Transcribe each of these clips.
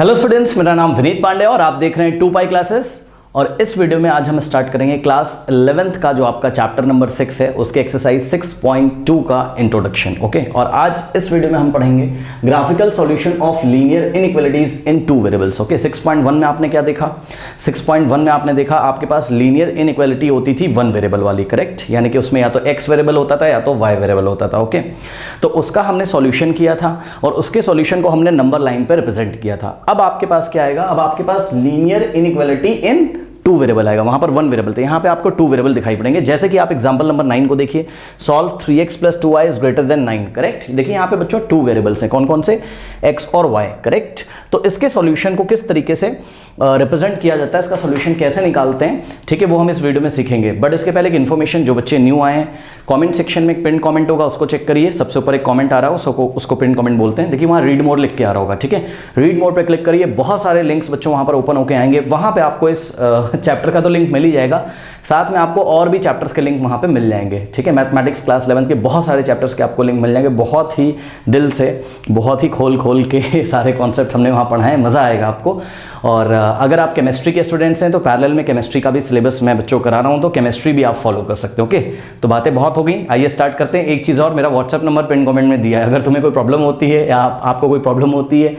Hello students, मेरा नाम विनीत पांडे और आप देख रहे हैं 2 पाई क्लासेस। और इस वीडियो में आज हम स्टार्ट करेंगे क्लास 11th का जो आपका चैप्टर नंबर 6 है उसके एक्सरसाइज 6.2 का इंट्रोडक्शन। ओके, और आज इस वीडियो में हम पढ़ेंगे graphical solution of linear inequalities in 2 variables. Okay, 6.1 में आपने क्या देखा? 6.1 में आपने देखा आपके पास लीनियर इनइक्वालिटी होती थी 1 वेरिएबल वाली, करेक्ट? यानी कि उसमें या तो x वेरिएबल होता था या तो y वेरिएबल होता था। ओके, तो उसका हमने सॉल्यूशन किया था और उसके सॉल्यूशन को हमने नंबर लाइन पर रिप्रेजेंट किया था। अब आपके पास क्या आएगा? अब आपके पास लीनियर इनइक्वालिटी इन 2 वेरिएबल आएगा। वहां पर 1 वेरिएबल थे, यहां पे आपको 2 वेरिएबल दिखाई पड़ेंगे। जैसे कि आप एग्जांपल नंबर 9 को देखिए, सॉल्व 3x + 2y > 9, करेक्ट? देखिए यहां पे बच्चों 2 वेरिएबल्स हैं, कौन कौन से? x और y, करेक्ट? तो इसके सॉल्यूशन को किस तरीके से रिप्रेजेंट किया जाता है, इसका सॉल्यूशन कैसे निकालते हैं, ठीक है, वो हम इस वीडियो में सीखेंगे। बट इसके पहले एक इन्फॉर्मेशन, जो बच्चे न्यू आए हैं, कमेंट सेक्शन में एक पिन कमेंट होगा, उसको चेक करिए। सबसे ऊपर एक कमेंट आ रहा है, उसको पिन कमेंट बोलते हैं। देखिए वहाँ रीड मोर लिख के आ रहा होगा, ठीक है? रीड मोर पे क्लिक करिए, बहुत सारे लिंक्स बच्चों वहाँ पर ओपन होकर आएंगे। वहाँ पे आपको इस चैप्टर का तो लिंक मिल ही जाएगा, साथ में आपको और भी चैप्टर्स के लिंक वहाँ पे मिल जाएंगे, ठीक है? मैथमेटिक्स क्लास 11 के बहुत सारे चैप्टर्स के आपको लिंक मिल जाएंगे। बहुत ही दिल से, बहुत ही खोल के सारे कॉन्सेप्ट हमने वहाँ पढ़ाए, मज़ा आएगा आपको। और अगर आप केमिस्ट्री के स्टूडेंट्स हैं तो पैरेलल में केमिस्ट्री का भी सिलेबस मैं बच्चों को करा रहा हूँ, तो केमिस्ट्री भी आप फॉलो कर सकते हो। ओके, तो बातें बहुत हो गई, आइए स्टार्ट करते हैं। एक चीज़ और, मेरा व्हाट्सएप नंबर पिन कमेंट में दिया है, अगर तुम्हें कोई प्रॉब्लम होती है या आपको कोई प्रॉब्लम होती है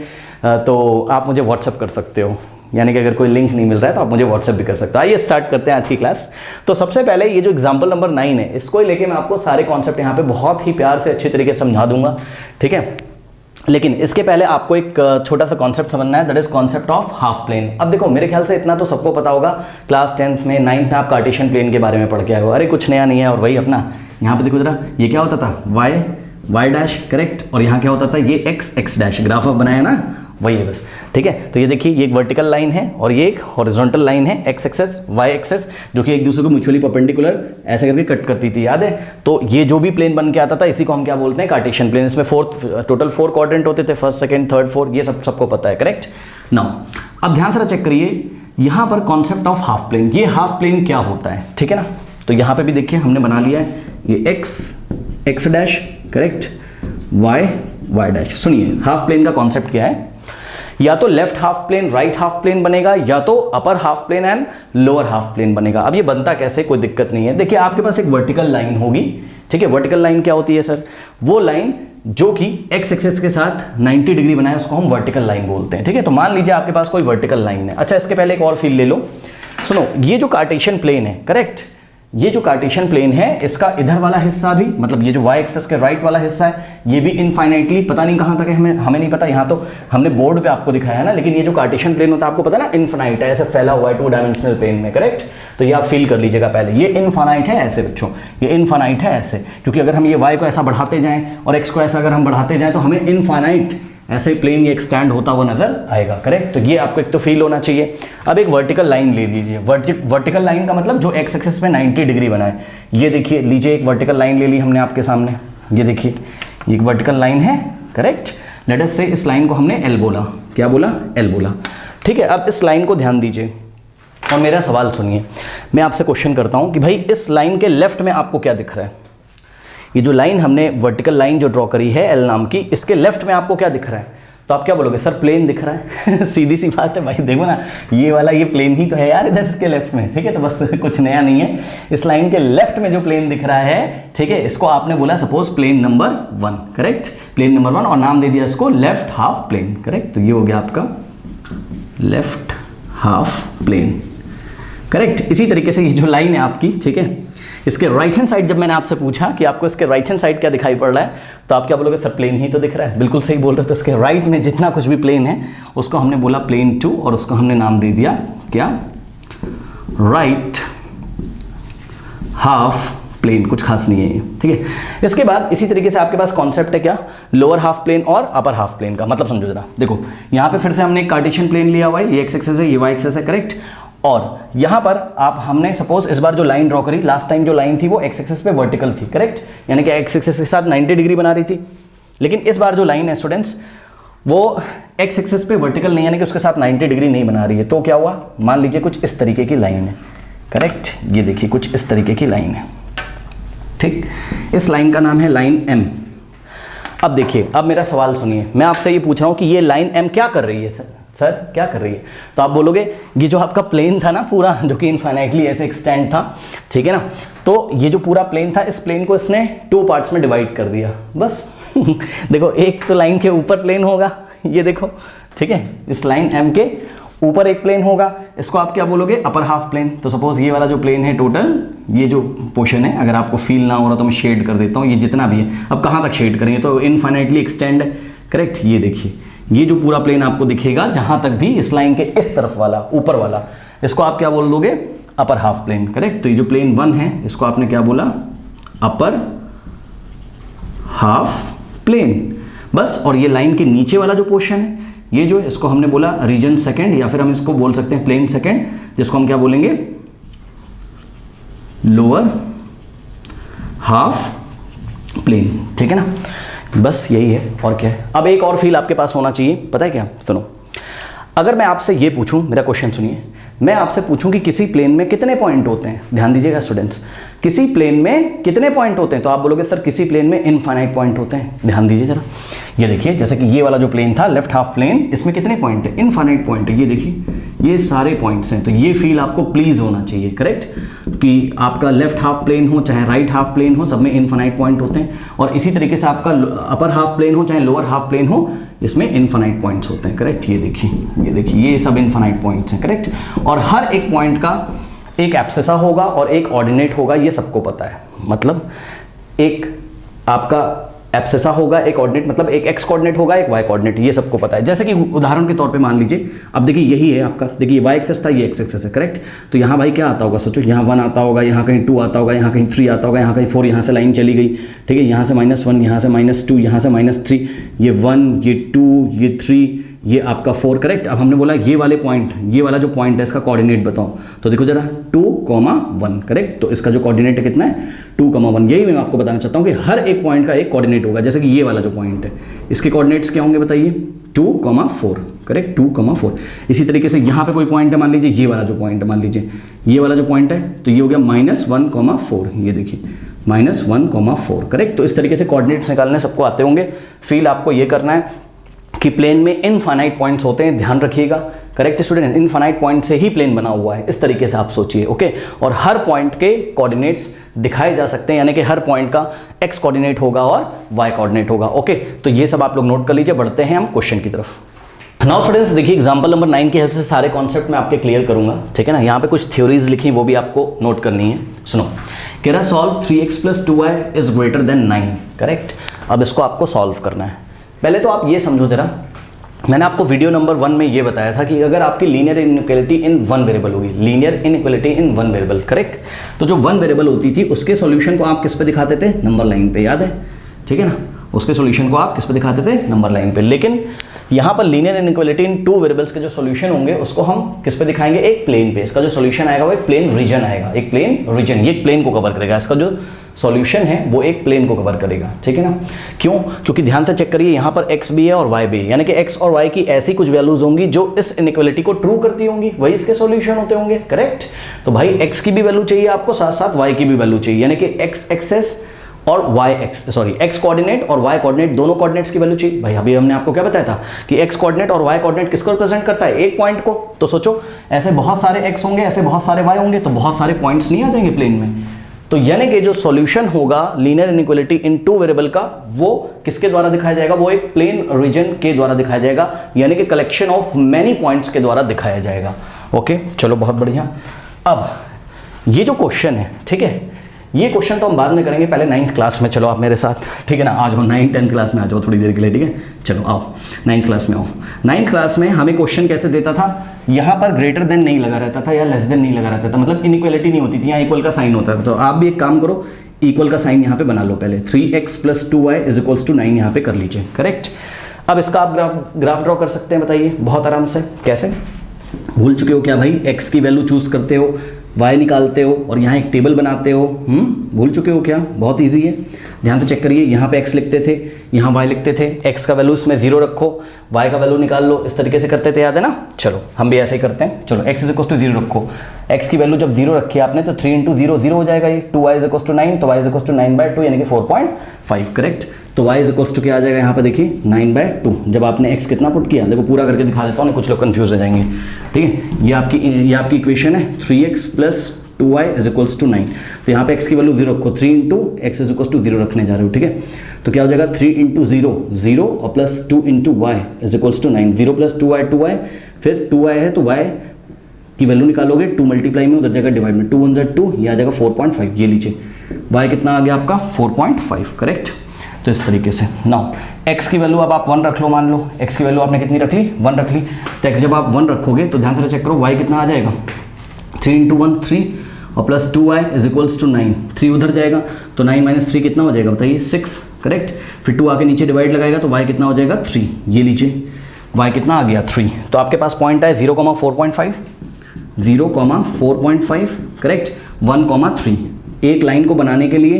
तो आप मुझे व्हाट्सएप कर सकते हो। यानी कि अगर कोई लिंक नहीं मिल रहा है तो आप मुझे व्हाट्सएप भी कर सकते हो। आइए स्टार्ट करते हैं आज की क्लास। तो सबसे पहले ये जो एग्जाम्पल नंबर 9 है, इसको ही लेके मैं आपको सारे कॉन्सेप्ट यहाँ पे बहुत ही प्यार से अच्छी तरीके से समझा दूंगा, ठीक है? लेकिन इसके पहले आपको एक छोटा सा कॉन्सेप्ट समझना है, that is concept of half plane. अब देखो, मेरे ख्याल से इतना तो सबको पता होगा, क्लास 10th में 9th में आप कार्टेशियन प्लेन के बारे में पढ़ के आए हो। अरे कुछ नया नहीं है। और वही अपना यहाँ पे देखो जरा, ये क्या होता था? y dash, correct? और यहाँ क्या होता था? ये x डैश। ग्राफ ऑफ बनाया ना, वही है बस, ठीक है? तो ये देखिए, ये एक वर्टिकल लाइन है और ये एक हॉरिजॉन्टल लाइन है, x एक्सेस y एक्सेस, जो कि एक दूसरे को म्यूचुअली परपेंडिकुलर ऐसे करके कट करती थी, याद है? तो ये जो भी प्लेन बन के आता था, इसी को हम क्या बोलते हैं? Cartesian plane. इसमें टोटल 4 क्वाड्रेंट होते थे, फर्स्ट, सेकंड, थर्ड, फोर्थ, ये सबको पता है, करेक्ट? नाउ अब ध्यान से चेक करिए, यहाँ पर कॉन्सेप्ट ऑफ हाफ प्लेन, ये हाफ प्लेन क्या होता है, ठीक है ना? तो यहाँ पे भी देखिए हमने बना लिया है, ये x dash, correct? y dash. सुनिए, हाफ प्लेन का कॉन्सेप्ट क्या है? या तो left half plane right half plane बनेगा, या तो upper half plane and lower half plane बनेगा। अब ये बनता कैसे, कोई दिक्कत नहीं है। देखिए आपके पास एक वर्टिकल लाइन होगी, ठीक है? वर्टिकल लाइन क्या होती है सर? वो लाइन जो कि x एक्सिस के साथ 90 डिग्री बनाए, उसको हम वर्टिकल लाइन बोलते हैं, ठीक है? तो मान लीजिए आपके पास कोई वर्टिकल लाइन है। अच्छा, इसके पहले एक और फील ले लो, सुनो। ये जो कार्टेशियन प्लेन है, करेक्ट? ये जो कार्टेशियन प्लेन है, इसका इधर वाला हिस्सा भी, मतलब ये जो y एक्सिस के राइट वाला हिस्सा है, ये भी इनफाइनाइटली पता नहीं कहां तक है, हमें नहीं पता। यहाँ तो हमने बोर्ड पे आपको दिखाया है ना, लेकिन ये जो कार्टेशियन प्लेन होता है आपको पता है ना, इनफाइनाइट है, ऐसे फैला हुआ है 2 डायमेंशनल प्लेन में, करेक्ट? तो ये आप फील कर लीजिएगा पहले, ये इनफाइनाइट है ऐसे बच्चों, ये इनफाइनाइट है ऐसे, क्योंकि अगर हम ये y को ऐसा बढ़ाते जाएं और x को ऐसा अगर हम बढ़ाते जाएं तो हमें इनफाइनाइट ऐसे प्लेन ये एक्सटेंड होता हुआ नजर आएगा, करेक्ट? तो ये आपको एक तो फील होना चाहिए। अब एक वर्टिकल लाइन ले लीजिए। वर्टिकल लाइन का मतलब जो x एक्सिस में 90 डिग्री बनाए। ये देखिए, लीजिए एक वर्टिकल लाइन ले ली हमने आपके सामने, ये देखिए, ये एक वर्टिकल लाइन है, करेक्ट? लेट अस से इस लाइन को हमने L बोला। क्या बोला? L बोला, ठीक है? अब इस लाइन को ध्यान दीजिए और मेरा सवाल सुनिए। मैं आपसे क्वेश्चन करता हूं कि भाई इस लाइन के लेफ्ट में आपको क्या दिख रहा है? ये जो लाइन हमने वर्टिकल लाइन जो ड्रॉ करी है L नाम की, इसके लेफ्ट में आपको क्या दिख रहा है? तो आप क्या बोलोगे? सर प्लेन दिख रहा है। सीधी सी बात है भाई, देखो ना, ये वाला ये प्लेन ही तो है यार इधर इसके लेफ्ट में, ठीक है? तो बस कुछ नया नहीं है। इस लाइन के लेफ्ट में जो प्लेन दिख रहा है, ठीक है, इसको आपने बोला suppose plane number 1, correct? Plane number 1, और नाम दे दिया इसको लेफ्ट हाफ प्लेन, करेक्ट? तो ये हो गया आपका लेफ्ट हाफ प्लेन, करेक्ट? इसी तरीके से ये जो लाइन है आपकी, ठीक है, इसके राइट हैंड साइड, जब मैंने आपसे पूछा कि आपको इसके राइट हैंड साइड क्या दिखाई पड़ रहा है, तो आप क्या बोलोगे? सर प्लेन ही तो दिख रहा है। बिल्कुल सही बोल रहे हो। तो इसके राइट में जितना कुछ भी प्लेन है उसको हमने बोला प्लेन 2, और उसको हमने नाम दे दिया क्या? Right half plane. कुछ खास नहीं है ये, ठीक है? इसके बाद इसी तरीके से आपके पास कॉन्सेप्ट है क्या? लोअर हाफ प्लेन और अपर हाफ प्लेन का। मतलब समझो जरा, देखो यहाँ पे फिर से हमने एक कार्टेशियन प्लेन लिया हुआ है, ये x एक्सिस है, ये y एक्सिस है, करेक्ट? और यहाँ पर आप हमने सपोज इस बार जो लाइन ड्रॉ करी, लास्ट टाइम जो लाइन थी वो x एक्सिस पे वर्टिकल थी, करेक्ट? यानी कि x एक्सिस के साथ 90 डिग्री बना रही थी। लेकिन इस बार जो लाइन है स्टूडेंट्स, वो x एक्सिस पे वर्टिकल नहीं, यानी कि उसके साथ 90 डिग्री नहीं बना रही है। तो क्या हुआ? मान लीजिए कुछ इस तरीके की लाइन है, करेक्ट? ये देखिए कुछ इस तरीके की लाइन है, ठीक? इस लाइन का नाम है लाइन M। अब देखिए, अब मेरा सवाल सुनिए, मैं आपसे ये पूछ रहा हूँ कि ये लाइन M क्या कर रही है सर? सर क्या कर रही है? तो आप बोलोगे ये जो आपका प्लेन था ना पूरा, जो कि इनफाइनाइटली ऐसे एक्सटेंड था, ठीक है ना, तो ये जो पूरा प्लेन था, इस प्लेन को इसने 2 पार्ट्स में डिवाइड कर दिया बस। देखो एक तो लाइन के ऊपर प्लेन होगा, ये देखो, ठीक है, इस लाइन एम के ऊपर एक प्लेन होगा, इसको आप क्या बोलोगे? Upper half plane. तो सपोज ये वाला जो प्लेन है टोटल, ये जो पोर्शन है, अगर आपको फील ना हो रहा तो मैं शेड कर देता हूँ, ये जितना भी है, अब कहाँ तक शेड करेंगे? तो इनफाइनाइटली एक्सटेंड है, करेक्ट। ये देखिए ये जो पूरा प्लेन आपको दिखेगा जहां तक भी इस लाइन के इस तरफ वाला, ऊपर वाला, इसको आप क्या बोल दोगे? Upper half plane, correct. तो ये जो प्लेन 1 है इसको आपने क्या बोला? अपर हाफ प्लेन, बस। और ये लाइन के नीचे वाला जो पोर्शन है, ये जो इसको हमने बोला रीजन सेकंड, या फिर हम इसको बोल सकते हैं प्लेन सेकंड, जिसको हम क्या बोलेंगे? लोअर हाफ प्लेन, ठीक है ना। बस यही है, और क्या है। अब एक और फील आपके पास होना चाहिए, पता है क्या? सुनो, अगर मैं आपसे ये पूछूं, मेरा क्वेश्चन सुनिए, मैं आपसे पूछूं कि किसी प्लेन में कितने पॉइंट होते हैं, ध्यान दीजिएगा स्टूडेंट्स, किसी प्लेन में कितने पॉइंट होते हैं, तो आप बोलोगे सर किसी प्लेन में इनफाइनाइट पॉइंट होते हैं। ध्यान दीजिए जरा, ये देखिए, जैसे कि ये वाला जो प्लेन था लेफ्ट हाफ प्लेन, इसमें कितने पॉइंट है? इनफाइनाइट पॉइंट है, ये देखिए ये सारे पॉइंट्स हैं। तो ये फील आपको प्लीज होना चाहिए, करेक्ट, कि आपका लेफ्ट हाफ प्लेन हो चाहे राइट हाफ प्लेन हो, सब में इनफाइनाइट पॉइंट होते हैं। और इसी तरीके से आपका अपर हाफ प्लेन हो चाहे लोअर हाफ प्लेन हो, इसमें इनफाइनाइट पॉइंट्स होते हैं, करेक्ट। ये देखिए ये सब इनफाइनाइट पॉइंट्स हैं, करेक्ट। और हर एक पॉइंट का एक एब्सेसा होगा और एक ऑर्डिनेट होगा, ये सबको पता है। मतलब एक आपका एब्सेसा होगा, एक ऑर्डिनेट, मतलब एक एक्स कोऑर्डिनेट होगा, एक वाई कोऑर्डिनेट, ये सबको पता है। जैसे कि उदाहरण के तौर पे मान लीजिए, अब देखिए यही है आपका, देखिए वाई एक्सेस था, ये एक्स एक्सेस है, करेक्ट। तो यहाँ भाई क्या आता होगा? सोचो, यहाँ 1 आता होगा, यहाँ कहीं 2 आता होगा, यहाँ कहीं 3 आता होगा, यहाँ कहीं 4, यहाँ से लाइन चली गई, ठीक है, यहाँ से -1, यहाँ से -2, यहाँ से -3, ये 1, ये 2, ये 3, ये आपका 4, करेक्ट। अब हमने बोला ये वाले पॉइंट, ये वाला जो पॉइंट है इसका कोऑर्डिनेट बताओ, तो देखो जरा 2, 1, करेक्ट। तो इसका जो कोऑर्डिनेट है कितना है? 2, 1। यही मैं आपको बताना चाहता हूँ कि हर एक पॉइंट का एक कोऑर्डिनेट होगा। जैसे कि ये वाला जो पॉइंट है, इसके कोऑर्डिनेट्स क्या होंगे बताइए? 2, 4, करेक्ट, 2, 4। इसी तरीके से यहाँ पे कोई पॉइंट है, मान लीजिए ये वाला जो पॉइंट है, मान लीजिए ये वाला जो पॉइंट है, तो ये हो गया -1, 4, ये देखिए -1, 4, करेक्ट। तो इस तरीके से कोऑर्डिनेट्स निकालने सबको आते होंगे। फील आपको ये करना है कि प्लेन में इनफाइनाइट पॉइंट्स होते हैं, ध्यान रखिएगा, करेक्ट स्टूडेंट। इनफाइनाइट पॉइंट से ही प्लेन बना हुआ है, इस तरीके से आप सोचिए, ओके। और हर पॉइंट के कोऑर्डिनेट्स दिखाए जा सकते हैं, यानी कि हर पॉइंट का एक्स कोऑर्डिनेट होगा और वाई कोऑर्डिनेट होगा, ओके। तो ये सब आप लोग नोट कर लीजिए। बढ़ते हैं हम क्वेश्चन की तरफ। नाउ स्टूडेंट्स देखिए, एग्जांपल नंबर 9 की हेल्प से सारे कॉन्सेप्ट मैं आपके क्लियर करूंगा, ठीक है ना। यहाँ पे कुछ थ्योरीज लिखी, वो भी आपको नोट करनी है। सुनो, कह रहा solve 3x + 2y is greater than 9, correct. अब इसको आपको सॉल्व करना है। पहले तो आप ये समझो जरा, मैंने आपको वीडियो नंबर 1 में ये बताया था कि अगर आपकी लीनियर इनइक्वालिटी इन 1 वेरिएबल होगी, linear inequality in 1 variable, correct, तो जो 1 वेरिएबल होती थी उसके सॉल्यूशन को आप किस पे दिखाते थे? नंबर लाइन पे, याद है, ठीक है ना। उसके सॉल्यूशन को आप किस पे दिखाते थे? नंबर लाइन पे। लेकिन यहाँ पर लीनियर इनइक्वालिटी इन 2 वेरिएबल्स के जो सॉल्यूशन होंगे उसको हम किस पे दिखाएंगे? एक प्लेन पे। इसका जो सॉल्यूशन आएगा वो एक प्लेन रीजन आएगा, एक प्लेन रीजन, ये एक प्लेन को कवर करेगा। इसका जो सॉल्यूशन है वो एक प्लेन को कवर करेगा, ठीक है ना। क्यों? क्योंकि ध्यान से चेक करिए, यहाँ पर x भी है और y भी है, यानी कि x और y की ऐसी कुछ वैल्यूज होंगी जो इस इनइक्वालिटी को ट्रू करती होंगी, वही इसके सॉल्यूशन होते होंगे, करेक्ट। तो भाई x की भी वैल्यू चाहिए आपको, साथ साथ y की भी वैल्यू चाहिए, यानी कि x एक्सेस और x कोऑर्डिनेट और y कोऑर्डिनेट, दोनों कोऑर्डिनेट्स की वैल्यू चाहिए। भाई अभी हमने आपको क्या बताया था कि x कोऑर्डिनेट और y कोऑर्डिनेट किसको रिप्रेजेंट करता है? एक पॉइंट को। तो सोचो, ऐसे बहुत सारे x होंगे, ऐसे बहुत सारे y होंगे, तो बहुत सारे पॉइंट्स नहीं आ जाएंगे प्लेन में। तो यानी कि जो सॉल्यूशन होगा लीनियर इनइक्वालिटी इन 2 वेरिएबल का, वो किसके द्वारा दिखाया जाएगा? वो एक प्लेन रीजन के द्वारा दिखाया जाएगा, यानी कि कलेक्शन ऑफ मैनी पॉइंट्स के द्वारा दिखाया जाएगा, ओके। चलो बहुत बढ़िया। अब ये जो क्वेश्चन है, ठीक है, ये क्वेश्चन तो हम बाद में करेंगे, पहले 9th क्लास में चलो आप मेरे साथ, ठीक है ना। आ जाओ 9th 10th क्लास में आ जाओ थोड़ी देर के लिए, ठीक है। चलो आओ 9th क्लास में आओ। 9th क्लास में हमें क्वेश्चन कैसे देता था? यहाँ पर ग्रेटर देन नहीं लगा रहता था या लेस देन नहीं लगा रहता था, मतलब इनइक्वालिटी नहीं होती थी, यहाँ इक्वल का साइन होता था। तो आप भी एक काम करो, इक्वल का साइन यहाँ पे बना लो पहले, 3x + 2y = 9 यहाँ पे कर लीजिए, करेक्ट। अब इसका आप ग्राफ ड्रॉ कर सकते हैं, बताइए बहुत आराम से। कैसे? भूल चुके हो क्या भाई? x की वैल्यू चूज करते हो, y निकालते हो और यहाँ एक टेबल बनाते हो, भूल चुके हो क्या? बहुत ईजी है, ध्यान से चेक करिए। यहाँ पे x लिखते थे, यहाँ y लिखते थे, x का वैल्यू इसमें 0 रखो, y का वैल्यू निकाल लो, इस तरीके से करते थे, याद है ना। चलो हम भी ऐसे ही करते हैं। चलो x = 0 रखो, x की वैल्यू जब 0 रखी आपने तो 3 × 0 0 हो जाएगा ये, 2y = 9, तो y = 9/2 यानी कि 4.5, करेक्ट। तो y इज इक्वल्स टू क्या आ जाएगा यहाँ पे देखिए 9/2। जब आपने x कितना पुट किया, देखो पूरा करके दिखा देता हूँ, कुछ लोग कंफ्यूज हो जाएंगे। ठीक है, ये आपकी इक्वेशन है 3x + 2y is equals to 9। तो यहाँ पे x की वैल्यू 0 रखो, 3 × x इज इक्वल्स टू 0 रखने जा रहे हो। ठीक है, तो क्या हो जाएगा 3 × 0 0 और plus 2 × y is equals to 9। 0 + 2y, फिर 2y है तो y की वैल्यू निकालोगे, 2 मल्टीप्लाई में उधर जाएगा डिवाइड में, 2 × 1 = 2, ये आ जाएगा 4.5। ये लीजिए y कितना आ गया आपका 4.5, करेक्ट। तो इस तरीके से नाउ x की वैल्यू अब आप 1 रख लो, मान लो x की वैल्यू आपने कितनी रख ली 1 रख ली। तो x जब आप 1 रखोगे तो ध्यान से चेक करो y कितना आ जाएगा 3 × 1 3 और plus 2y is equals to 9। 3 उधर जाएगा तो 9 - 3 कितना हो जाएगा बताइए 6, करेक्ट। फिर 2 आके नीचे डिवाइड लगाएगा तो y कितना हो जाएगा 3। ये लीजिए y कितना आ गया 3। तो आपके पास पॉइंट है 0,4.5 0,4.5, करेक्ट। 1,3। एक लाइन को बनाने के लिए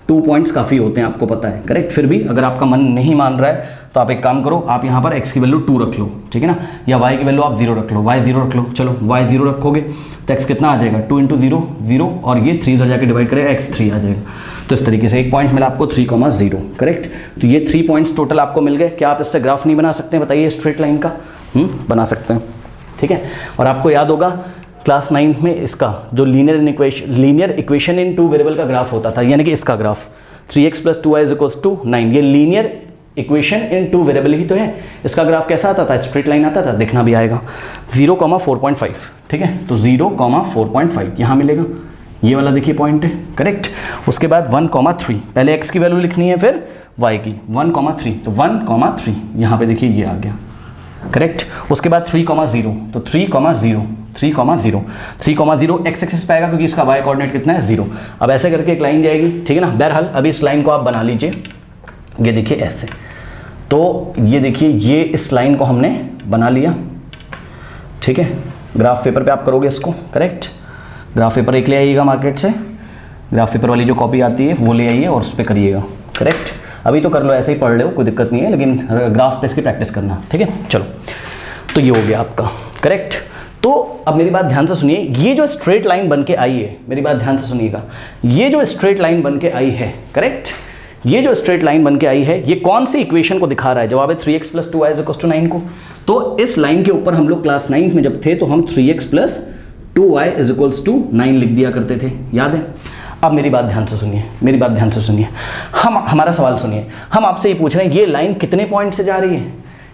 2 पॉइंट्स काफ़ी होते हैं, आपको पता है, करेक्ट। फिर भी अगर आपका मन नहीं मान रहा है तो आप एक काम करो, आप यहाँ पर x की वैल्यू 2 रख लो, ठीक है ना, या y की वैल्यू आप 0 रख लो, y 0 रख लो। चलो y 0 रखोगे तो x कितना आ जाएगा 2 × 0 0 और ये 3 उधर जाके डिवाइड करेगा, x 3 आ जाएगा। तो इस तरीके से एक पॉइंट मिला आपको 3,0, करेक्ट। तो ये 3 पॉइंट्स टोटल आपको मिल गए। क्या आप इससे ग्राफ नहीं बना सकते हैं बताइए स्ट्रेट लाइन का? बना सकते हैं, ठीक है। और आपको याद होगा क्लास 9 में इसका जो लीनियर इक्वेशन इन 2 वेरिएबल का ग्राफ होता था, यानी कि इसका ग्राफ 3x + 2y = 9, ये लीनियर इक्वेशन इन 2 वेरिएबल ही तो है। इसका ग्राफ कैसा आता था? स्ट्रेट लाइन आता था, दिखना भी आएगा 0,4.5, ठीक है। तो 0,4.5 यहाँ मिलेगा, ये वाला देखिए पॉइंट है, करेक्ट। उसके बाद 1,3, पहले x की वैल्यू लिखनी है फिर y की, 1,3, तो 1,3 यहाँ पे देखिए ये आ गया, करेक्ट। उसके बाद 3,0, तो 3,0 x एक्सिस पे आएगा क्योंकि इसका y कोऑर्डिनेट कितना है 0। अब ऐसे करके एक लाइन जाएगी, ठीक है ना। बहरहाल अभी इस लाइन को आप बना लीजिए, ये देखिए ऐसे। तो ये देखिए ये इस लाइन को हमने बना लिया, ठीक है। ग्राफ पेपर पे आप करोगे इसको, करेक्ट। ग्राफ पेपर एक ले आइएगा मार्केट से, ग्राफ पेपर वाली जो कॉपी आती है वो ले आइए और उस पर करिएगा, करेक्ट। अभी तो कर लो, ऐसे ही पढ़ लो, कोई दिक्कत नहीं है, लेकिन ग्राफ पे इसकी प्रैक्टिस करना, ठीक है। चलो, तो ये हो गया आपका, करेक्ट। तो अब मेरी बात ध्यान से सुनिए, ये जो स्ट्रेट लाइन बन के आई है, मेरी बात ध्यान से सुनिएगा, ये जो स्ट्रेट लाइन बन के आई है, करेक्ट, ये जो स्ट्रेट लाइन बन के आई है, ये कौन सी इक्वेशन को दिखा रहा है? जवाब है 3x + 2y = 9 को। तो इस लाइन के ऊपर हम लोग क्लास 9 में जब थे तो हम 3x + 2y = 9 लिख दिया करते थे, याद है। अब मेरी बात ध्यान से सुनिए, मेरी बात ध्यान से सुनिए, हमारा सवाल सुनिए। हम आपसे ये पूछ रहे हैं ये लाइन कितने पॉइंट से जा रही है,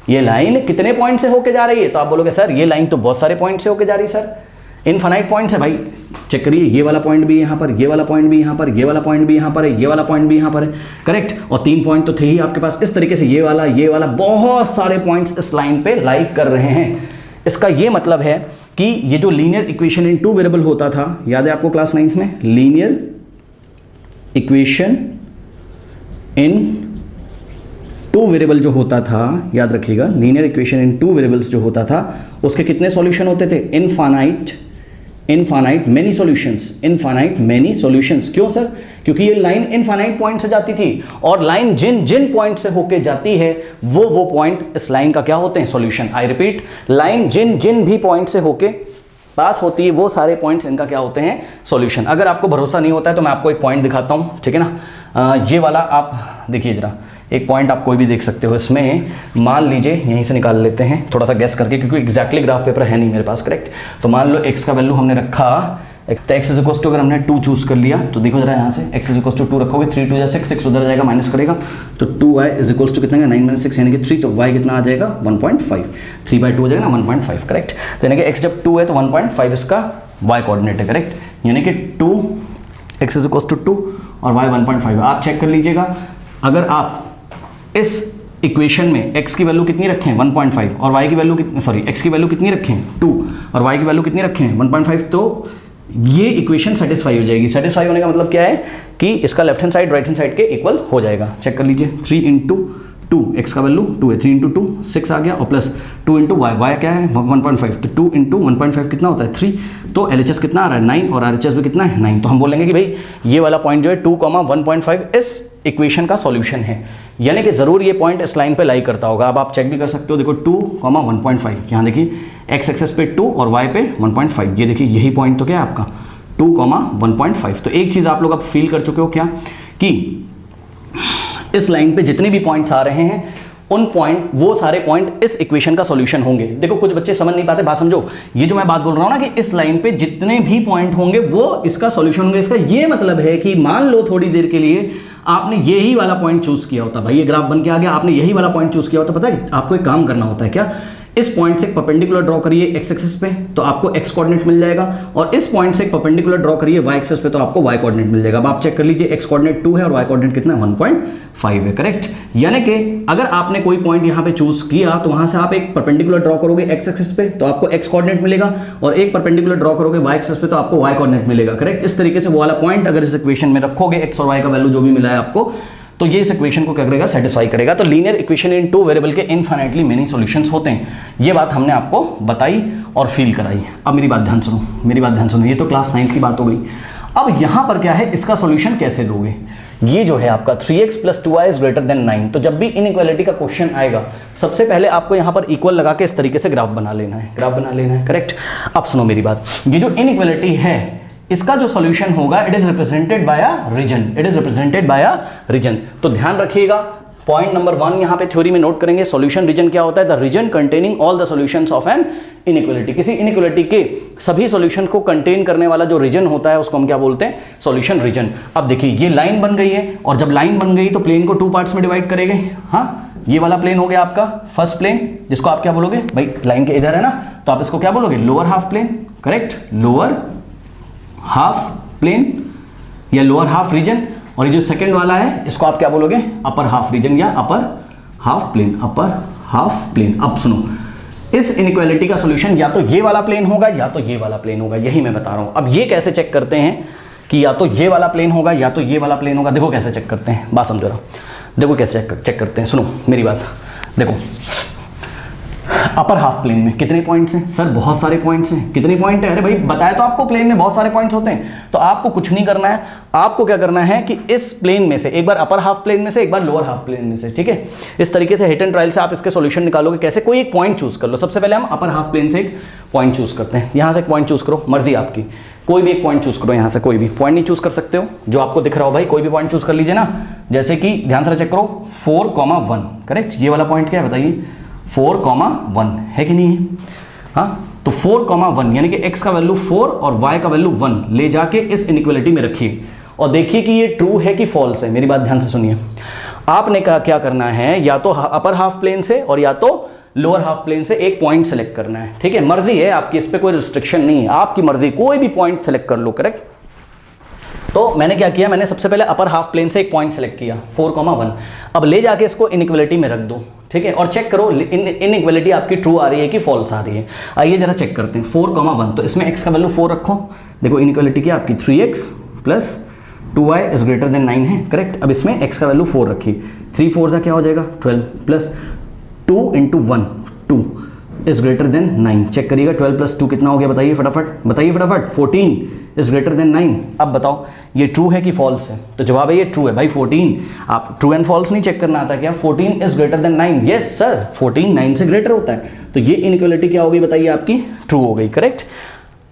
ये लाइन कितने पॉइंट से होके जा रही है? तो आप बोलोगे सर ये लाइन तो बहुत सारे पॉइंट से होके जा रही है सर, इनफाइनाइट पॉइंट्स है भाई। चेक करिए, ये वाला पॉइंट भी यहाँ पर, ये वाला पॉइंट भी यहाँ पर, ये वाला पॉइंट भी यहाँ पर है, ये वाला पॉइंट भी यहाँ पर है, करेक्ट। और 3 पॉइंट तो थे ही आपके पास। इस तरीके से ये वाला बहुत सारे पॉइंट्स इस लाइन पे लाइक कर रहे हैं। इसका ये मतलब है कि ये जो लीनियर इक्वेशन इन 2 वेरिएबल होता था, याद है आपको क्लास 9 में, लीनियर इक्वेशन इन 2 वेरिएबल जो होता था, याद रखिएगा, लीनियर इक्वेशन इन 2 वेरिएबल्स जो होता था उसके कितने सॉल्यूशन होते थे? Infinite many solutions. क्यों सर? क्योंकि ये लाइन इनफाइनाइट पॉइंट से जाती थी और लाइन जिन पॉइंट से होके जाती है वो पॉइंट इस लाइन का क्या होते हैं? सॉल्यूशन। आई रिपीट, लाइन जिन भी पॉइंट से होके पास होती है वो सारे पॉइंट्स इनका क्या होते हैं? सॉल्यूशन। अगर आपको भरोसा नहीं होता है तो मैं आपको एक पॉइंट दिखाता हूँ, ठीक है ना। ये वाला आप देखिए जरा, एक पॉइंट आप कोई भी देख सकते हो इसमें। मान लीजिए यहीं से निकाल लेते हैं थोड़ा सा गैस करके, क्योंकि एग्जैक्टली ग्राफ पेपर है नहीं मेरे पास, करेक्ट। तो मान लो x का वैल्यू हमने रखा, तो x = अगर हमने 2 चूज कर लिया तो देखो जरा यहाँ से x = 2 रखोगे, 3 × 2 = 6 उधर जाएगा माइनस करेगा, तो 2y = कितना है 9 - 6 यानी कि 3, तो y कितना आ जाएगा 1.5, 3/2 हो जाएगा ना 1.5, करेक्ट। तो यानी कि x जब 2 है तो 1.5 इसका y कोऑर्डिनेट है, करेक्ट। यानी कि 2x = 2 और y 1.5। आप चेक कर लीजिएगा, अगर आप इस इक्वेशन में x की वैल्यू कितनी रखें 1.5 और y की वैल्यू x की वैल्यू कितनी रखें 2 और y की वैल्यू कितनी रखें 1.5, तो ये इक्वेशन सेटिस्फाई हो जाएगी। सेटिस्फाई होने का मतलब क्या है कि इसका left hand side right hand side के इक्वल हो जाएगा। चेक कर लीजिए, 3 × 2, x का वैल्यू 2 है, 3 × 2 6 आ गया, और प्लस 2 × y क्या है 1.5, तो 2 × 1.5 कितना होता है 3, तो LHS कितना आ रहा है 9 और RHS भी कितना है 9। तो हम बोलेंगे कि भाई ये वाला पॉइंट जो है 2,1.5 इस इक्वेशन का सॉल्यूशन है, यानी कि ज़रूर ये पॉइंट इस लाइन पे लाई करता होगा। अब आप चेक भी कर सकते हो, देखो 2,1.5, यहाँ देखिए x एक्सेस पे 2 और y पे 1.5, ये देखिए यही पॉइंट तो क्या है आपका 2,1.5। तो एक चीज़ आप लोग अब फील कर चुके हो क्या, कि इस लाइन पे जितने भी पॉइंट्स आ रहे हैं उन पॉइंट, वो सारे पॉइंट इस इक्वेशन का सॉल्यूशन होंगे। देखो कुछ बच्चे समझ नहीं पाते, बात समझो। ये जो मैं बात बोल रहा हूं ना कि इस लाइन पे जितने भी पॉइंट होंगे वो इसका सॉल्यूशन होंगे, इसका ये मतलब है कि मान लो थोड़ी देर के लिए आपने यही वाला पॉइंट चूज किया होता, भाई ये ग्राफ बन के आ गया, आपने यही वाला पॉइंट चूज किया होता, पता है आपको एक काम करना होता है क्या, इस पॉइंट से एक परपेंडिकुलर ड्रॉ करिए एक्स एक्सिस पे तो आपको एक्स कोऑर्डिनेट मिल जाएगा, और इस पॉइंट से एक परपेंडिकुलर ड्रॉ करिए वाई एक्सिस पे तो आपको वाई कोऑर्डिनेट मिल जाएगा। अब आप चेक कर लीजिए, एक्स कोऑर्डिनेट 2 है और वाई कोऑर्डिनेट कितना है 1.5 है, करेक्ट। यानी कि अगर आपने कोई पॉइंट यहां पे चूज किया तो वहां से आप एक परपेंडिकुलर ड्रॉ करोगे एक्स एक्सिस पे तो आपको एक्स कोऑर्डिनेट मिलेगा, और एक परपेंडिकुलर ड्रॉ करोगे वाई एक्सिस पे तो आपको वाई कोऑर्डिनेट मिलेगा, करेक्ट। इस तरीके से वो वाला पॉइंट अगर इस इक्वेशन में रखोगे, एक्स और वाई का वैल्यू जो भी मिला है आपको, तो ये इस इक्वेशन को क्या करेगा, सेटिस्फाई करेगा। तो linear equation in two variable के इनफाइनाइटली मेनी सॉल्यूशंस होते हैं, ये बात हमने आपको बताई और फील कराई। अब मेरी बात ध्यान सुनो, मेरी बात ध्यान सुनो, ये तो क्लास 9 की बात हो गई। अब यहां पर क्या है, इसका सॉल्यूशन कैसे दोगे। ये जो है आपका 3x + 2y > 9, तो जब भी इनइक्वालिटी का क्वेश्चन आएगा सबसे पहले आपको यहां पर इक्वल लगा के इस तरीके से ग्राफ बना लेना है, ग्राफ बना लेना है, करेक्ट। अब सुनो मेरी बात, ये जो इनइक्वालिटी है इसका जो सॉल्यूशन होगा, it is represented by a region, it is represented by a region. तो ध्यान रखिएगा, पॉइंट नंबर 1 यहां पे थ्योरी में नोट करेंगे, सॉल्यूशन रीजन क्या होता है, the region containing all the solutions of an inequality. किसी इनइक्वालिटी के सभी सॉल्यूशन को कंटेन करने वाला जो रीजन होता है उसको हम क्या बोलते हैं, सॉल्यूशन रीजन। अब देखिए ये लाइन बन गई है, और जब लाइन बन गई तो प्लेन को 2 पार्ट्स में डिवाइड करेंगे। हाँ, ये वाला प्लेन हो गया आपका फर्स्ट प्लेन, जिसको आप क्या बोलोगे, भाई लाइन के इधर है ना, तो आप इसको क्या बोलोगे, lower half plane, correct, lower half plane या लोअर हाफ रीजन। और ये जो सेकंड वाला है इसको आप क्या बोलोगे, अपर हाफ रीजन या upper half plane, upper half plane. अब सुनो, इस इनइक्वालिटी का सॉल्यूशन या तो ये वाला प्लेन होगा या तो ये वाला प्लेन होगा, यही मैं बता रहा हूं। अब ये कैसे चेक करते हैं कि या तो ये वाला प्लेन होगा या तो ये वाला प्लेन होगा, देखो कैसे चेक करते हैं, बात समझो रहा, देखो कैसे चेक करते हैं, सुनो मेरी बात। देखो अपर हाफ प्लेन में कितने पॉइंट्स हैं, सर बहुत सारे पॉइंट्स हैं, कितने पॉइंट है, अरे भाई बताया तो आपको प्लेन में बहुत सारे पॉइंट्स होते हैं। तो आपको कुछ नहीं करना है, आपको क्या करना है कि इस प्लेन में से एक बार अपर हाफ प्लेन में से एक बार लोअर हाफ प्लेन में से, ठीक है, इस तरीके से हिट एंड ट्रायल से आप इसके सॉल्यूशन निकालोगे। कैसे, कोई एक पॉइंट चूज कर लो। सबसे पहले हम अपर हाफ प्लेन से एक पॉइंट चूज करते हैं, यहां से एक पॉइंट चूज करो, मर्जी आपकी, कोई भी एक पॉइंट चूज करो, यहां से कोई भी पॉइंट नहीं चूज कर सकते हो, जो आपको दिख रहा हो भाई, कोई भी पॉइंट चूज कर लीजिए ना। जैसे कि ध्यान से चेक करो, 4,1, करेक्ट, ये वाला पॉइंट क्या है बताइए, 4,1 है कि नहीं है। हाँ, तो 4,1 यानी कि x का वैल्यू 4 और y का वैल्यू 1 ले जाके इस इनइक्वालिटी में रखिए और देखिए कि ये ट्रू है कि फॉल्स है। मेरी बात ध्यान से सुनिए, आपने क्या करना है, या तो अपर हाफ प्लेन से और या तो लोअर हाफ प्लेन से एक पॉइंट सेलेक्ट करना है, ठीक है, मर्जी है आपकी, इस पर कोई रिस्ट्रिक्शन नहीं है, आपकी मर्जी, कोई भी पॉइंट सेलेक्ट कर लो, करेक्ट। तो मैंने क्या किया, मैंने सबसे पहले अपर हाफ प्लेन से एक पॉइंट सेलेक्ट किया 4,1, अब ले जाके इसको इनइक्वालिटी में रख दो, ठीक है, और चेक करो इनइक्वालिटी आपकी ट्रू आ रही है कि फॉल्स आ रही है। आइए जरा चेक करते हैं, 4,1, तो इसमें x का वैल्यू 4 रखो, देखो इनइक्वालिटी क्या आपकी 3x + 2y > 9 है, करेक्ट। अब इसमें x का वैल्यू 4 रखी, 3 4 से क्या हो जाएगा 12 + 2 × 1 2 > 9, चेक करिएगा 12 + 2 कितना हो गया, बताइए फटाफट, बताइए फटाफट, 14 > 9। अब बताओ ये ट्रू है कि फॉल्स है, तो जवाब है ये ट्रू है भाई, 14। आप ट्रू एंड फॉल्स नहीं चेक करना आता क्या, 14 > 9, यस सर, 14 9 से ग्रेटर होता है, तो ये इनइक्वालिटी क्या हो गई बताइए आपकी, ट्रू हो गई, करेक्ट।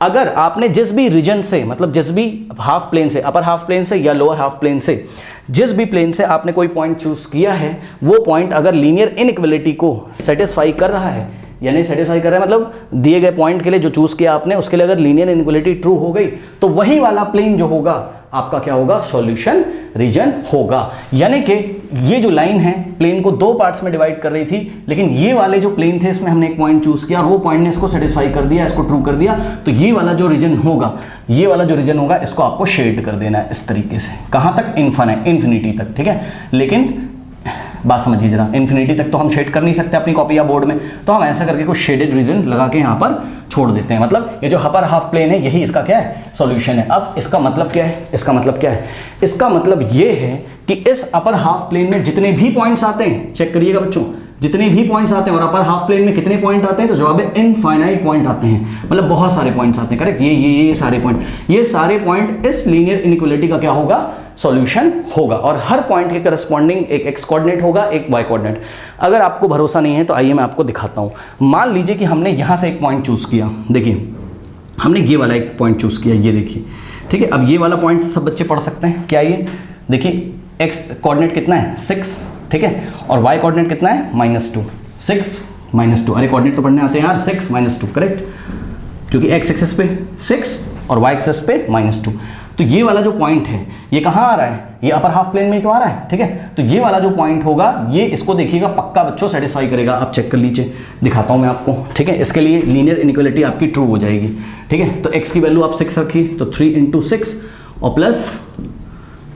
अगर आपने जिस भी रीजन से, मतलब जिस भी हाफ प्लेन से, अपर हाफ प्लेन से या लोअर हाफ प्लेन से, जिस भी प्लेन से आपने कोई पॉइंट चूज किया है, वो पॉइंट अगर लीनियर इनइक्वालिटी को सेटिस्फाई कर रहा है, यानी सेटिस्फाई कर रहा है मतलब दिए गए पॉइंट के लिए जो चूज किया आपने, उसके लिए अगर लीनियर इनइक्वालिटी ट्रू हो गई, तो वही वाला प्लेन जो होगा आपका क्या होगा, सॉल्यूशन रीजन होगा। यानी कि ये जो लाइन है प्लेन को 2 पार्ट्स में डिवाइड कर रही थी, लेकिन ये वाले जो प्लेन थे इसमें हमने एक पॉइंट चूज किया और वो पॉइंट ने इसको सेटिस्फाई कर दिया, इसको ट्रू कर दिया, तो ये वाला जो रीजन होगा, ये वाला जो रीजन होगा इसको आपको शेड कर देना है इस तरीके से, कहां तक, इन्फिनिटी तक, ठीक है। लेकिन बात समझिए जरा, इन्फिनिटी तक तो हम शेड कर नहीं सकते अपनी कॉपी या बोर्ड में, तो हम ऐसा करके कुछ शेडेड रीजन लगा के यहाँ पर छोड़ देते हैं, मतलब ये जो अपर हाफ प्लेन है यही इसका क्या है, सॉल्यूशन है। अब इसका मतलब क्या है, इसका मतलब क्या है, इसका मतलब ये है कि इस अपर हाफ प्लेन में जितने भी पॉइंट्स आते हैं, चेक करिएगा बच्चों, जितने भी पॉइंट्स आते हैं, और अपर हाफ प्लेन में कितने पॉइंट आते हैं, तो जवाब है इनफाइनाइट पॉइंट आते हैं, मतलब बहुत सारे पॉइंट्स आते हैं, करेक्ट। ये सारे पॉइंट, ये सारे पॉइंट इस लीनियर इनइक्वालिटी का क्या होगा, सॉल्यूशन होगा, और हर पॉइंट के करस्पॉन्डिंग एक x कोऑर्डिनेट होगा, एक y कोऑर्डिनेट। अगर आपको भरोसा नहीं है तो आइए मैं आपको दिखाता हूं। मान लीजिए कि हमने यहां से एक पॉइंट चूज किया, देखिए हमने ये वाला एक पॉइंट चूज किया, ये देखिए, ठीक है। अब ये वाला पॉइंट सब बच्चे पढ़ सकते हैं क्या, ये देखिए x कोऑर्डिनेट कितना है 6, ठीक है, और y कोऑर्डिनेट कितना है -2, 6 -2, अरे कोऑर्डिनेट तो पढ़ने आते हैं यार, 6 -2 करेक्ट, क्योंकि x एक्सिस पे 6 और y एक्सिस पे -2। तो ये वाला जो पॉइंट है ये कहाँ आ रहा है, ये अपर हाफ प्लेन में ही तो आ रहा है, ठीक है। तो ये वाला जो पॉइंट होगा ये इसको देखिएगा पक्का बच्चों सेटिस्फाई करेगा। आप चेक कर लीजिए, दिखाता हूँ मैं आपको, ठीक है। इसके लिए लीनियर इनइक्वालिटी आपकी ट्रू हो जाएगी, ठीक है। तो x की वैल्यू आप 6 रखिए, तो 3 × 6 और प्लस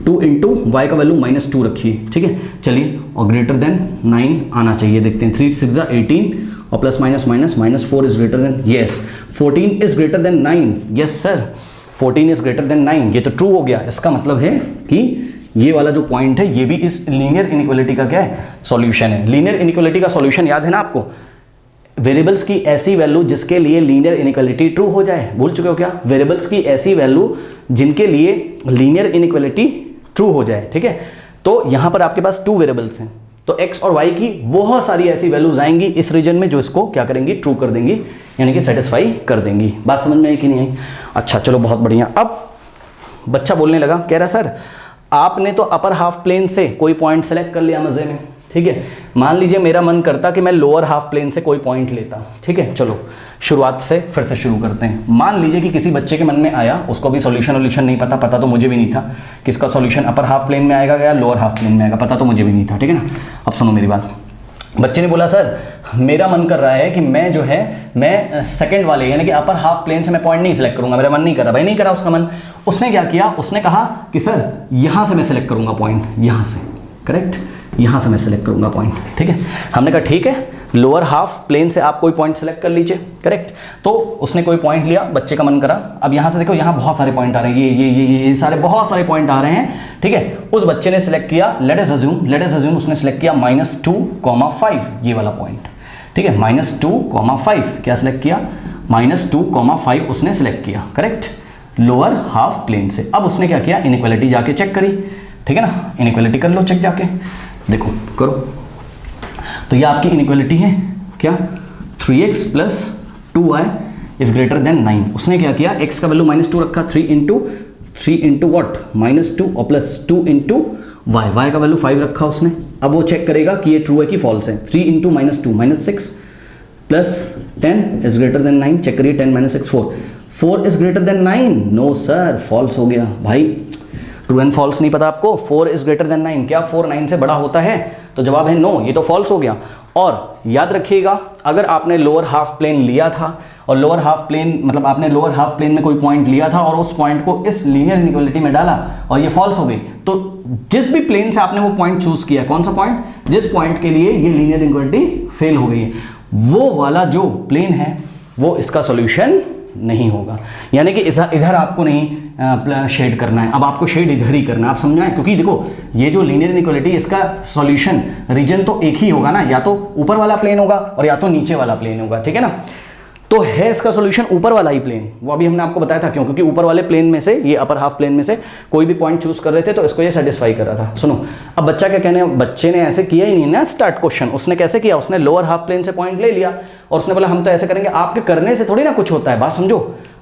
2 × y का वैल्यू -2 रखिए, ठीक है। चलिए, और ग्रेटर देन 9 आना चाहिए, देखते हैं। 3 × 6 = 18 और plus minus minus -4 is greater then, yes 14 is greater than 9, yes sir 14 is greater than 9, ये तो ट्रू हो गया। इसका मतलब है कि ये वाला जो पॉइंट है ये भी इस लीनियर इनइक्वालिटी का क्या है, सॉल्यूशन है। लीनियर इनइक्वालिटी का सॉल्यूशन याद है ना आपको, वेरिएबल्स की ऐसी वैल्यू जिसके लिए लीनियर इनइक्वालिटी ट्रू हो जाए, भूल चुके हो क्या, वेरिएबल्स की ऐसी वैल्यू जिनके लिए लीनियर इनइक्वालिटी ट्रू हो जाए, ठीक है। तो यहां पर आपके पास 2 वेरिएबल्स हैं, तो x और y की बहुत सारी ऐसी वैल्यूज आएंगी इस रीजन में जो इसको क्या करेंगी, ट्रू कर देंगी, यानी कि सेटिस्फाई कर देंगी। बात समझ में आई कि नहीं आई? अच्छा चलो बहुत बढ़िया। अब बच्चा बोलने लगा, कह रहा सर आपने तो अपर हाफ प्लेन से कोई पॉइंट सेलेक्ट कर लिया मजे में, ठीक है। मान लीजिए मेरा मन करता कि मैं लोअर हाफ प्लेन से कोई पॉइंट लेता, ठीक है। चलो शुरुआत से फिर से शुरू करते हैं। मान लीजिए कि किसी बच्चे के मन में आया, उसको भी सॉल्यूशन नहीं पता तो मुझे भी नहीं था कि इसका सॉल्यूशन अपर हाफ प्लेन में आएगा या लोअर हाफ प्लेन में आएगा, पता तो मुझे भी नहीं था, ठीक है ना। अब सुनो मेरी बात, बच्चे ने बोला सर मेरा मन कर रहा है कि मैं जो है मैं सेकंड वाले यानी कि अपर हाफ प्लेन से मैं पॉइंट नहीं सिलेक्ट करूंगा, मेरा मन नहीं कर रहा, भाई नहीं करा उसका मन। उसने क्या किया, उसने कहा कि सर यहां से मैं सिलेक्ट करूंगा पॉइंट, यहां से, करेक्ट, यहां से मैं सिलेक्ट करूंगा पॉइंट, ठीक है। हमने कहा ठीक है, लोअर हाफ प्लेन से आप कोई पॉइंट सेलेक्ट कर लीजिए, करेक्ट। तो उसने कोई पॉइंट लिया, बच्चे का मन करा। अब यहां से देखो, यहां बहुत सारे पॉइंट आ रहे हैं, ये सारे बहुत सारे पॉइंट आ रहे हैं, ठीक है। उस बच्चे ने सिलेक्ट किया, लेट अस अज्यूम उसने सिलेक्ट किया -2,5 ये वाला पॉइंट, ठीक है। -2,5 क्या सिलेक्ट किया, -2,5 उसने सिलेक्ट किया, करेक्ट, लोअर हाफ प्लेन से। अब उसने क्या किया, इनइक्वालिटी जाके चेक करी, ठीक है ना। इनइक्वालिटी कर लो चेक जाके, देखो करो, तो ये आपकी इनइक्वालिटी है क्या, 3x + 2y is greater than 9। उसने क्या किया, x का वैल्यू -2 रखा, 3 × व्हाट -2 और प्लस 2 × y का वैल्यू 5 रखा उसने। अब वो चेक करेगा कि ये ट्रू है कि फॉल्स है। 3 × -2 -6 plus 10 is greater than 9, check करिए 10 - 6 4 is greater than 9, no sir false हो गया भाई, ट्रू एंड फॉल्स नहीं पता आपको, 4 इज ग्रेटर देन 9, क्या 4 9 से बड़ा होता है, तो जवाब है नो, ये तो फॉल्स हो गया। और याद रखिएगा अगर आपने लोअर हाफ प्लेन लिया था और लोअर हाफ प्लेन मतलब आपने लोअर हाफ प्लेन में कोई पॉइंट लिया था और उस पॉइंट को इस लीनियर इनइक्वालिटी में डाला और ये फॉल्स हो गई, तो जिस भी प्लेन से आपने वो पॉइंट चूज किया, कौन सा पॉइंट, जिस पॉइंट के लिए ये लीनियर इनइक्वालिटी फेल हो गई है, वो वाला जो प्लेन है वो इसका सॉल्यूशन नहीं होगा। यानी कि इधर आपको नहीं शेड करना है, अब आपको शेड इधर ही करना है, आप समझाएं, क्योंकि देखो ये जो लीनियर इनइक्वालिटी इसका सॉल्यूशन रीजन तो एक ही होगा ना, या तो ऊपर वाला प्लेन होगा और या तो नीचे वाला प्लेन होगा, ठीक है ना। तो है इसका सॉल्यूशन ऊपर वाला ही प्लेन, वो अभी हमने आपको बताया था क्यों, क्योंकि ऊपर वाले प्लेन में से, ये अपर हाफ प्लेन में से कोई भी पॉइंट चूज कर रहे थे तो इसको ये सेटिस्फाई कर रहा था। सुनो अब बच्चा क्या कहने, बच्चे ने ऐसे किया ही नहीं ना स्टार्ट क्वेश्चन, उसने कैसे किया, उसने लोअर हाफ प्लेन से पॉइंट ले लिया और उसने बोला हम तो ऐसे करेंगे। आपके करने से थोड़ी ना कुछ होता है, बात समझो,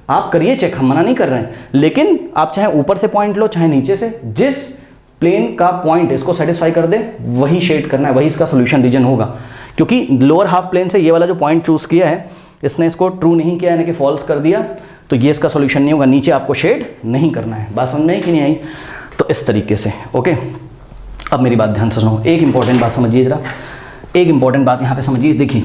आप करिए चेक, हम मना नहीं कर रहे हैं, लेकिन आप चाहे ऊपर से पॉइंट लो चाहे नीचे से, जिस प्लेन का पॉइंट इसको सेटिस्फाई कर दे वही शेड करना है, वही इसका सोल्यूशन रीजन होगा। क्योंकि लोअर हाफ प्लेन से ये वाला जो पॉइंट चूज किया है इसने इसको ट्रू नहीं किया यानी कि फॉल्स कर दिया, तो ये इसका सोल्यूशन नहीं होगा, नीचे आपको शेड नहीं करना है। बात समझ में आई कि नहीं आई? तो इस तरीके से ओके। अब मेरी बात ध्यान से सुनो, एक इंपॉर्टेंट बात समझिए जरा, एक इंपॉर्टेंट बात यहाँ पे समझिए। देखिए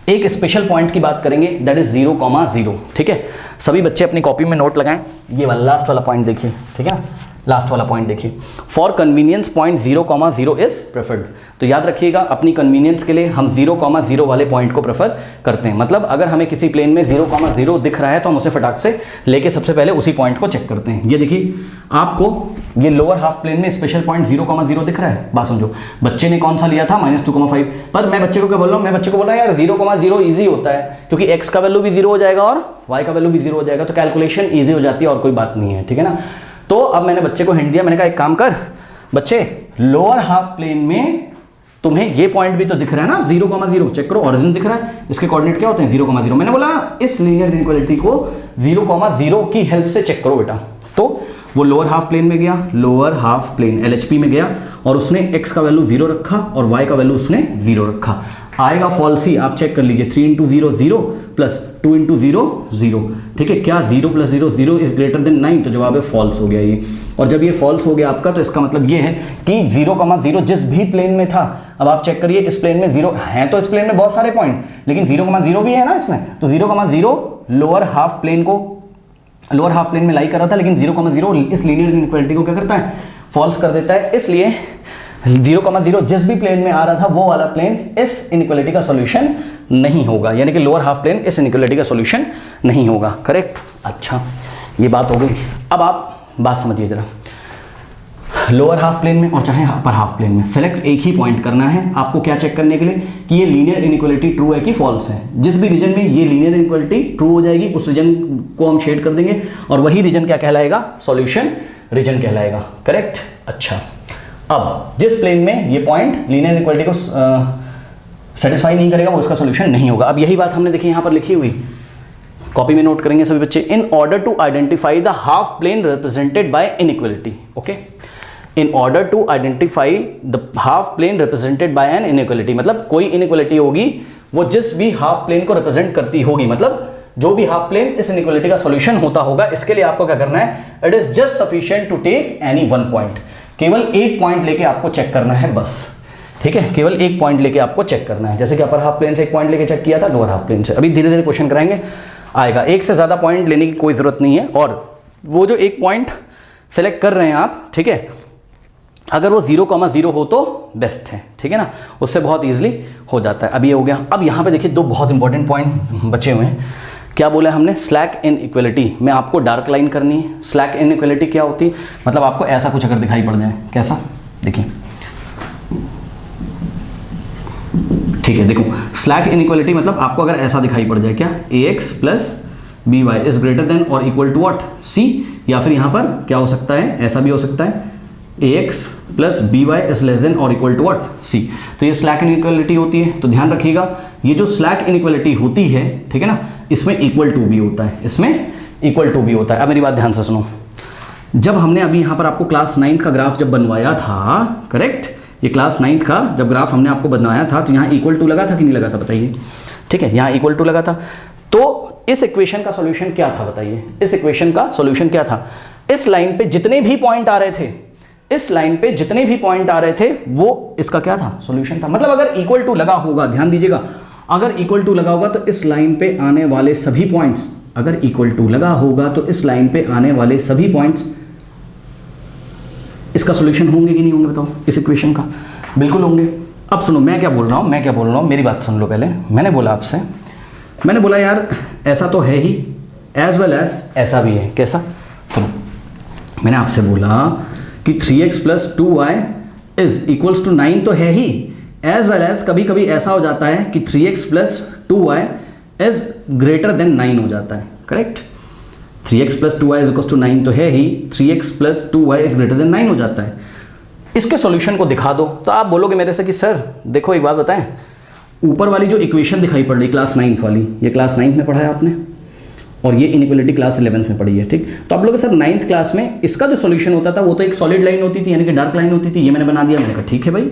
एक स्पेशल पॉइंट की बात करेंगे, दैट इज 0,0, ठीक है। सभी बच्चे अपनी कॉपी में नोट लगाएं, ये वाला लास्ट वाला पॉइंट देखिए, ठीक है, लास्ट वाला पॉइंट देखिए। For convenience point 0,0 is preferred. तो याद रखिएगा अपनी कन्वीनियंस के लिए हम 0,0 वाले पॉइंट को प्रेफर करते हैं। मतलब अगर हमें किसी प्लेन में 0,0 दिख रहा है तो हम उसे फटाक से लेके सबसे पहले उसी पॉइंट को चेक करते हैं। ये देखिए आपको ये लोअर हाफ प्लेन में स्पेशल पॉइंट 0,0 दिख रहा है। बात समझो, बच्चे ने कौन सा लिया था, -2,5, पर मैं बच्चे को क्या बोल रहा हूँ, मैं बच्चे को बोल रहा हूँ यार 0,0 ईजी होता है क्योंकि x का वैल्यू भी 0 हो जाएगा और y का वैल्यू भी 0 हो जाएगा, तो कैलकुलेशन ईजी हो जाती है और कोई बात नहीं है, ठीक है ना। तो अब मैंने बच्चे को हिंट दिया, मैंने कहा एक काम कर बच्चे, लोअर हाफ प्लेन में तुम्हें ये पॉइंट भी तो दिख रहा है ना 0,0, चेक करो, ओरिजिन दिख रहा है, इसके कोऑर्डिनेट क्या होते हैं 0,0। मैंने बोला इस लीनियर इनइक्वालिटी को 0,0 की हेल्प से चेक करो बेटा। तो वो लोअर हाफ प्लेन में गया, लोअर हाफ प्लेन LHP में गया और उसने x का वैल्यू 0 रखा और y का वैल्यू उसने 0 रखा। आएगा फॉल्स ही, आप चेक कर लीजिए, 3 इंटू 0 0 प्लस 2 इंटू 0 0। ठीक है, क्या 0 प्लस 0 0 इज ग्रेटर देन 9, तो जवाब है फॉल्स हो गया ये। और जब ये फॉल्स हो गया आपका, तो इसका मतलब ये है कि 0,0 जिस भी प्लेन में था, अब आप चेक करिए इस प्लेन में 0 है, तो इस प्लेन में बहुत सारे पॉइंट, लेकिन 0,0 भी है ना इसमें, तो 0,0 लोअर हाफ प्लेन में लाई कर रहा था, लेकिन 0,0 इस लीनियर इनइक्वालिटी को क्या करता है, फॉल्स कर देता है। इसलिए 0,0 जिस भी प्लेन में आ रहा था वो वाला प्लेन इस इनइक्वालिटी का सॉल्यूशन नहीं होगा, यानी कि लोअर हाफ प्लेन इस इनइक्वालिटी का सॉल्यूशन नहीं होगा। करेक्ट। अच्छा, ये बात हो गई। अब आप बात समझिए जरा, लोअर हाफ प्लेन में और चाहे अपर हाफ प्लेन में सेलेक्ट एक ही पॉइंट करना है आपको, क्या चेक करने के लिए कि ये लीनियर इनइक्वालिटी ट्रू है कि फॉल्स है। जिस भी रीजन में ये लीनियर इनइक्वालिटी ट्रू हो जाएगी उस रीजन को हम शेड कर देंगे और वही रीजन क्या कहलाएगा, सॉल्यूशन रीजन कहलाएगा। करेक्ट। अच्छा, अब जिस प्लेन में ये पॉइंट लीनियर इनइक्वालिटी को सेटिस्फाई नहीं करेगा वो इसका सॉल्यूशन नहीं होगा। अब यही बात हमने देखी यहाँ पर लिखी हुई, कॉपी में नोट करेंगे सभी बच्चे। In order to identify the half plane represented by inequality, okay, in order to identify the half plane represented by an inequality, मतलब कोई इनइक्वालिटी होगी वो जिस भी हाफ प्लेन को रिप्रेजेंट करती होगी, मतलब जो भी हाफ प्लेन इस इनइक्वालिटी का सॉल्यूशन होता होगा, इसके लिए आपको क्या करना है, it is just sufficient to take any one point, केवल एक पॉइंट लेके आपको चेक करना है बस। ठीक है, केवल एक पॉइंट लेके आपको चेक करना है, जैसे कि अपर हाफ प्लेन से एक पॉइंट लेके चेक किया था, लोअर हाफ प्लेन से। अभी धीरे धीरे क्वेश्चन कराएंगे, आएगा। एक से ज्यादा पॉइंट लेने की कोई जरूरत नहीं है, और वो जो एक पॉइंट सेलेक्ट कर रहे हैं आप, ठीक है, अगर वो 0,0 हो तो बेस्ट है, ठीक है ना, उससे बहुत ईजिली हो जाता है। अब ये हो गया। अब यहाँ पे देखिए दो बहुत इंपॉर्टेंट पॉइंट बचे हुए हैं। क्या बोला है हमने, स्लैक इनइक्वालिटी में आपको डार्क लाइन करनी है। स्लैक इनइक्वालिटी क्या होती है, मतलब आपको ऐसा कुछ अगर दिखाई पड़ जाए, कैसा, देखिए, ठीक है, देखो, स्लैक इनइक्वालिटी मतलब आपको अगर ऐसा दिखाई पड़ जाए, क्या, ax plus b y is greater than और इक्वल टू व्हाट, c, या फिर यहां पर क्या हो सकता है, ऐसा भी हो सकता है, ax plus b y is less than और इक्वल टू व्हाट, c। तो ये स्लैक इनइक्वालिटी होती है। तो ध्यान रखिएगा, ये जो स्लैक इनइक्वालिटी होती है, ठीक है ना, इसमें इक्वल टू भी होता है, इसमें इक्वल टू भी होता है। अब मेरी बात ध्यान से सुनो, जब हमने अभी यहां पर आपको क्लास 9 का ग्राफ जब बनवाया था, करेक्ट, ये क्लास 9 का जब ग्राफ हमने आपको बनवाया था, तो यहाँ इक्वल टू लगा था कि नहीं लगा था, बताइए। ठीक है, यहाँ इक्वल टू लगा था। तो इस इक्वेशन का सॉल्यूशन क्या था, बताइए। इस इक्वेशन का सॉल्यूशन क्या था, इस लाइन पे जितने भी पॉइंट आ रहे थे, इस लाइन पे जितने भी पॉइंट आ रहे थे, वो इसका क्या था, सॉल्यूशन था। मतलब अगर इक्वल टू लगा होगा, ध्यान दीजिएगा, अगर इक्वल टू लगा होगा तो इस लाइन पे आने वाले सभी पॉइंट्स, अगर इक्वल टू लगा होगा तो इस लाइन पे आने वाले सभी पॉइंट्स इसका सॉल्यूशन होंगे कि नहीं होंगे, बताओ, इस इक्वेशन का। बिल्कुल होंगे। अब सुनो, मैं क्या बोल रहा हूँ, मेरी बात सुन लो पहले। मैंने बोला आपसे, मैंने बोला यार ऐसा तो है ही, एज वेल एज ऐसा भी है। कैसा, सुनो, मैंने आपसे बोला कि 3x plus 2y is equals to 9 तो है ही, एज वेल एज कभी कभी ऐसा हो जाता है कि 3x plus 2y is greater than 9 हो जाता है। Correct, 3x plus 2y is equals to 9 तो है ही, 3x plus 2y is greater than 9 हो जाता है। इसके सॉल्यूशन को दिखा दो, तो आप बोलोगे मेरे से कि सर देखो एक बात बताएं, ऊपर वाली जो इक्वेशन दिखाई पड़ रही क्लास 9 वाली, ये क्लास 9 में पढ़ा है आपने, और ये इनइक्वालिटी क्लास 11 में पढ़ी है, ठीक। तो आप लोग सर 9th क्लास में इसका जो सॉल्यूशन होता था वो तो एक सॉलिड लाइन होती थी, यानी कि डार्क लाइन होती थी। ये मैंने बना दिया, मैंने कहा ठीक है भाई,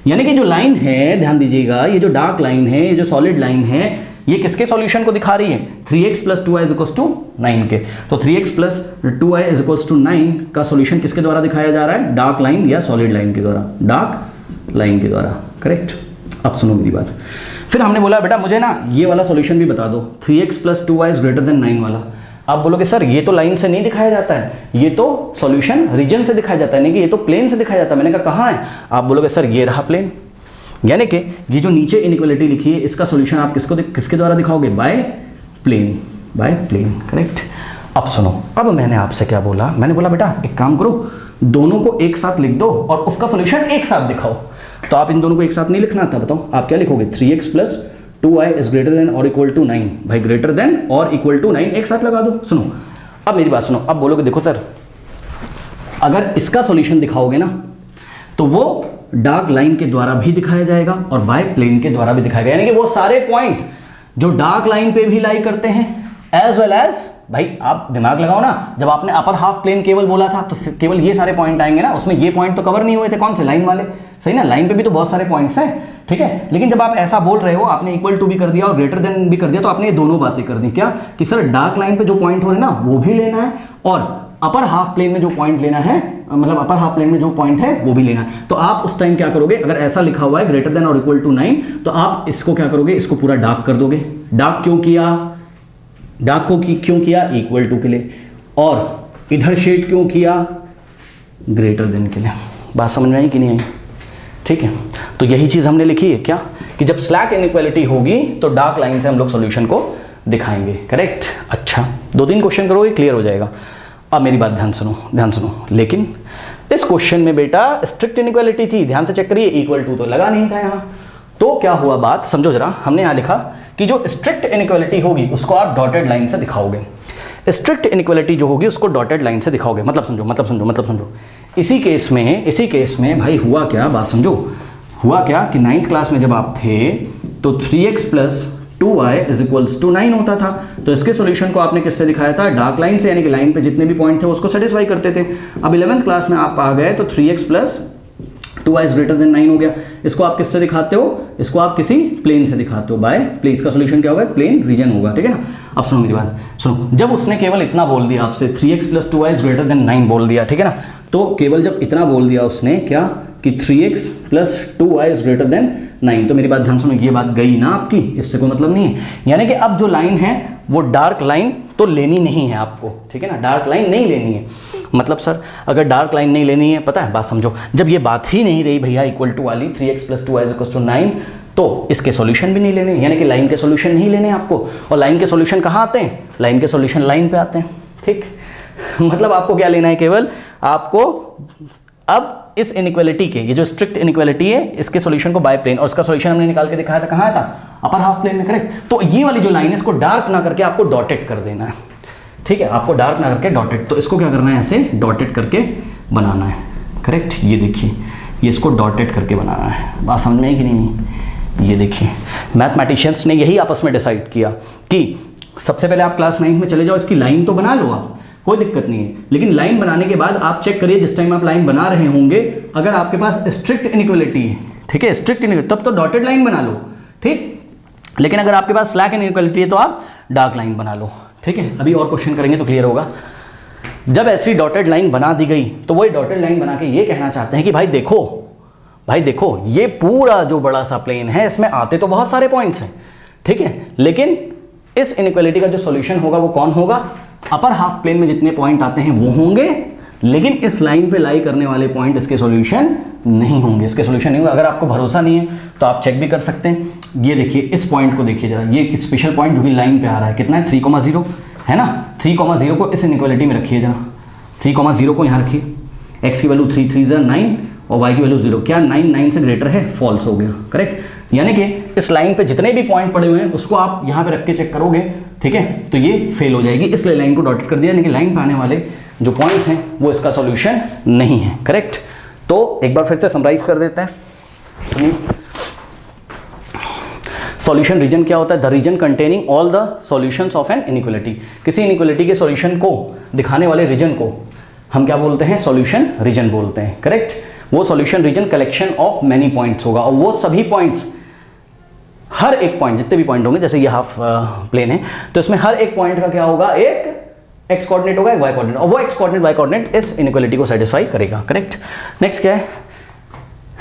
यानी कि जो लाइन है, ध्यान दीजिएगा, ये जो डार्क लाइन है, ये जो सॉलिड लाइन है, ये किसके सॉल्यूशन को दिखा रही है, 3x plus 2y is equals to 9 के। तो 3x plus 2y is equals to 9 का सॉल्यूशन किसके द्वारा दिखाया जा रहा है, डार्क लाइन या सॉलिड लाइन के द्वारा, डार्क लाइन के द्वारा। करेक्ट। अब सुनो मेरी बात, फिर हमने बोला बेटा मुझे ना ये वाला सॉल्यूशन भी बता दो, 3x plus 2y is greater than 9 वाला। आप बोलोगे सर ये तो लाइन से नहीं दिखाया जाता है, ये तो सॉल्यूशन रीजन से दिखाया जाता है, नहीं कि ये तो प्लेन से दिखाया जाता है। मैंने कहा कहाँ है, आप बोलोगे सर ये रहा प्लेन, यानी कि ये जो नीचे इनइक्वालिटी लिखी है इसका सॉल्यूशन आप किसके द्वारा दिखाओगे, by plane, by plane. Correct. अब सुनो, अब मैंने आपसे क्या बोला, मैंने बोला बेटा एक काम करो, दोनों को एक साथ लिख दो और उसका सॉल्यूशन एक साथ दिखाओ। तो आप इन दोनों को एक साथ नहीं लिखना था, बताओ आप क्या लिखोगे, 3x plus 2y is greater than और इक्वल टू 9। भाई ग्रेटर देन और इक्वल टू 9 एक साथ लगा दो। सुनो, अब मेरी बात सुनो, अब बोलोगे देखो सर अगर इसका सॉल्यूशन दिखाओगे ना तो वो डार्क लाइन के द्वारा भी दिखाया जाएगा और बाय प्लेन के द्वारा भी दिखाया जाएगा, यानी कि वो सारे पॉइंट जो डार्क लाइन पे भी लाई करते हैं एज वेल एज, भाई आप दिमाग लगाओ ना, जब आपने अपर हाफ प्लेन केवल बोला था तो केवल ये सारे पॉइंट आएंगे ना, उसमें ये पॉइंट तो कवर नहीं हुए थे, कौन से, लाइन वाले, सही ना, लाइन पे भी तो बहुत सारे पॉइंट्स हैं, ठीक है। लेकिन जब आप ऐसा बोल रहे हो, आपने इक्वल टू भी कर दिया और ग्रेटर देन भी कर दिया, तो आपने ये दोनों बातें कर दी, क्या कि सर डार्क लाइन पे जो पॉइंट हो रहे ना वो भी लेना है, और अपर हाफ प्लेन में जो पॉइंट लेना है, मतलब अपर हाफ प्लेन में जो पॉइंट है वो भी लेना है। तो आप उस टाइम क्या करोगे, अगर ऐसा लिखा हुआ है ग्रेटर देन और इक्वल टू 9, तो आप इसको क्या करोगे, इसको पूरा डार्क कर दोगे। डार्क क्यों किया, डार्क को क्यों किया, इक्वल टू के लिए, और इधर शेड क्यों किया, ग्रेटर देन के लिए। बात समझ में आई कि नहीं आई, ठीक है। तो यही चीज हमने लिखी है क्या, कि जब स्लैक इनइक्वालिटी होगी तो डार्क लाइन से हम लोग सॉल्यूशन को दिखाएंगे, करेक्ट। अच्छा, 2-3 क्वेश्चन करोगे, क्लियर हो जाएगा। अब मेरी बात ध्यान सुनो, लेकिन इस क्वेश्चन में बेटा स्ट्रिक्ट इनइक्वालिटी थी, ध्यान से चेक करिए, इक्वल टू तो लगा नहीं था यहाँ। तो क्या हुआ, बात समझो जरा, हमने यहाँ लिखा कि जो स्ट्रिक्ट इनइक्वालिटी होगी उसको आप डॉटेड लाइन से दिखाओगे। स्ट्रिक्ट इनइक्वालिटी जो होगी उसको डॉटेड लाइन से दिखाओगे, मतलब समझो। इसी केस में भाई हुआ क्या, बात समझो, हुआ क्या कि 9th क्लास में जब आप थे तो 3x + 2y = 9 होता था। तो इसके सॉल्यूशन को आपने किससे दिखाया था, डार्क लाइन से, यानी कि लाइन पे जितने भी पॉइंट थे उसको सेटिस्फाई करते थे। अब 11th क्लास में आप आ गए तो 3x + 2y > 9 हो गया। इसको आप किससे दिखाते हो, इसको आप किसी प्लेन से दिखाते हो, बाय प्लेन। इसका सॉल्यूशन क्या होगा, प्लेन रीजन होगा, ठीक है ना। अब सुनो मेरी बात, सुनो, जब उसने केवल इतना बोल दिया आपसे, 3x + 2y > 9 बोल दिया, ठीक है ना, तो केवल जब इतना बोल दिया उसने, क्या कि 3x + 2y > 9, तो मेरी बात ध्यान सुनो, ये बात गई ना आपकी, इससे कोई मतलब नहीं है। यानी कि अब जो लाइन है वो डार्क लाइन तो लेनी नहीं है आपको, ठीक है ना, डार्क लाइन नहीं लेनी है। मतलब सर अगर डार्क लाइन नहीं लेनी है, पता है, बात समझो, जब ये बात ही नहीं रही भैया इक्वल टू वाली 3x + 2y = 9, तो इसके सॉल्यूशन भी नहीं लेने, यानी कि लाइन के सॉल्यूशन नहीं लेने आपको। और लाइन के सॉल्यूशन कहाँ आते हैं, लाइन के सॉल्यूशन लाइन पे आते हैं, ठीक। मतलब आपको क्या लेना है, केवल आपको अब इस इनइक्वालिटी के, ये जो स्ट्रिक्ट इनइक्वालिटी है, इसके सॉल्यूशन को बाय प्लेन, और इसका सॉल्यूशन हमने निकाल के दिखाया था, कहाँ था, अपर हाफ प्लेन में, करेक्ट। तो ये वाली जो लाइन है इसको डार्क ना करके आपको डॉटेड कर देना है, ठीक है, आपको डार्क ना करके डॉटेड। तो इसको क्या करना है, ऐसे डॉटेड करके बनाना है, करेक्ट। ये देखिए, ये इसको डॉटेड करके बनाना है, बात समझ में आई कि नहीं। ये देखिए, मैथमेटिशियंस ने यही आपस में डिसाइड किया कि सबसे पहले आप क्लास 9 में चले जाओ, इसकी लाइन तो बना लो आप, कोई दिक्कत नहीं है, लेकिन लाइन बनाने के बाद आप चेक करिए, जिस टाइम आप लाइन बना रहे होंगे, अगर आपके पास स्ट्रिक्ट इनइक्वालिटी है, ठीक है, स्ट्रिक्ट इनइक्वालिटी, तब तो डॉटेड लाइन बना लो, ठीक। लेकिन अगर आपके पास स्लैक इनइक्वालिटी है तो आप डार्क लाइन बना लो, ठीक है। अभी और क्वेश्चन करेंगे तो क्लियर होगा। जब ऐसी डॉटेड लाइन बना दी गई तो वही डॉटेड लाइन बना के ये कहना चाहते हैं कि भाई देखो, ये पूरा जो बड़ा सा प्लेन है, इसमें आते तो बहुत सारे पॉइंट्स हैं, ठीक है, लेकिन इस इनइक्वालिटी का जो सॉल्यूशन होगा वो कौन होगा, अपर हाफ प्लेन में जितने पॉइंट आते हैं वो होंगे, लेकिन इस लाइन पे लाई करने वाले पॉइंट इसके सॉल्यूशन नहीं होंगे, इसके सॉल्यूशन नहीं होंगे। अगर आपको भरोसा नहीं है तो आप चेक भी कर सकते हैं। ये देखिए, इस पॉइंट को देखिए जरा, ये स्पेशल पॉइंट जो भी लाइन पे आ रहा है, कितना है, 3,0 है ना, 3,0 को इस इनइक्वालिटी में रखिए जरा, 3,0 को यहाँ रखिए, x की वैल्यू 3 3 = 9 और y की वैल्यू 0, क्या 9 से ग्रेटर है, फॉल्स हो गया, करेक्ट। यानी कि इस लाइन पे जितने भी पॉइंट पड़े हुए हैं उसको आप यहाँ पे रख के चेक करोगे, ठीक है, तो ये फेल हो जाएगी, इसलिए लाइन को डॉटेड कर दिया, यानी कि लाइन पे आने वाले जो पॉइंट्स हैं वो इसका सॉल्यूशन नहीं है, करेक्ट। तो एक बार फिर से समराइज कर देते हैं, सुनिए। सॉल्यूशन रीजन क्या होता है, the region containing all the solutions of an inequality. किसी इनइक्वालिटी के सॉल्यूशन को दिखाने वाले रीजन को हम क्या बोलते हैं, सॉल्यूशन रीजन बोलते हैं, करेक्ट। वो solution region collection of many points होगा, और वो सभी पॉइंट्स, हर एक पॉइंट, जितने भी पॉइंट होंगे, जैसे ये हाफ प्लेन है तो इसमें हर एक पॉइंट का क्या होगा, एक एक्स कोऑर्डिनेट होगा, एक वाई कोऑर्डिनेट, और वो एक्स कोऑर्डिनेट वाई कोऑर्डिनेट इस इनइक्वालिटी को सेटिस्फाई करेगा, करेक्ट। नेक्स्ट क्या है,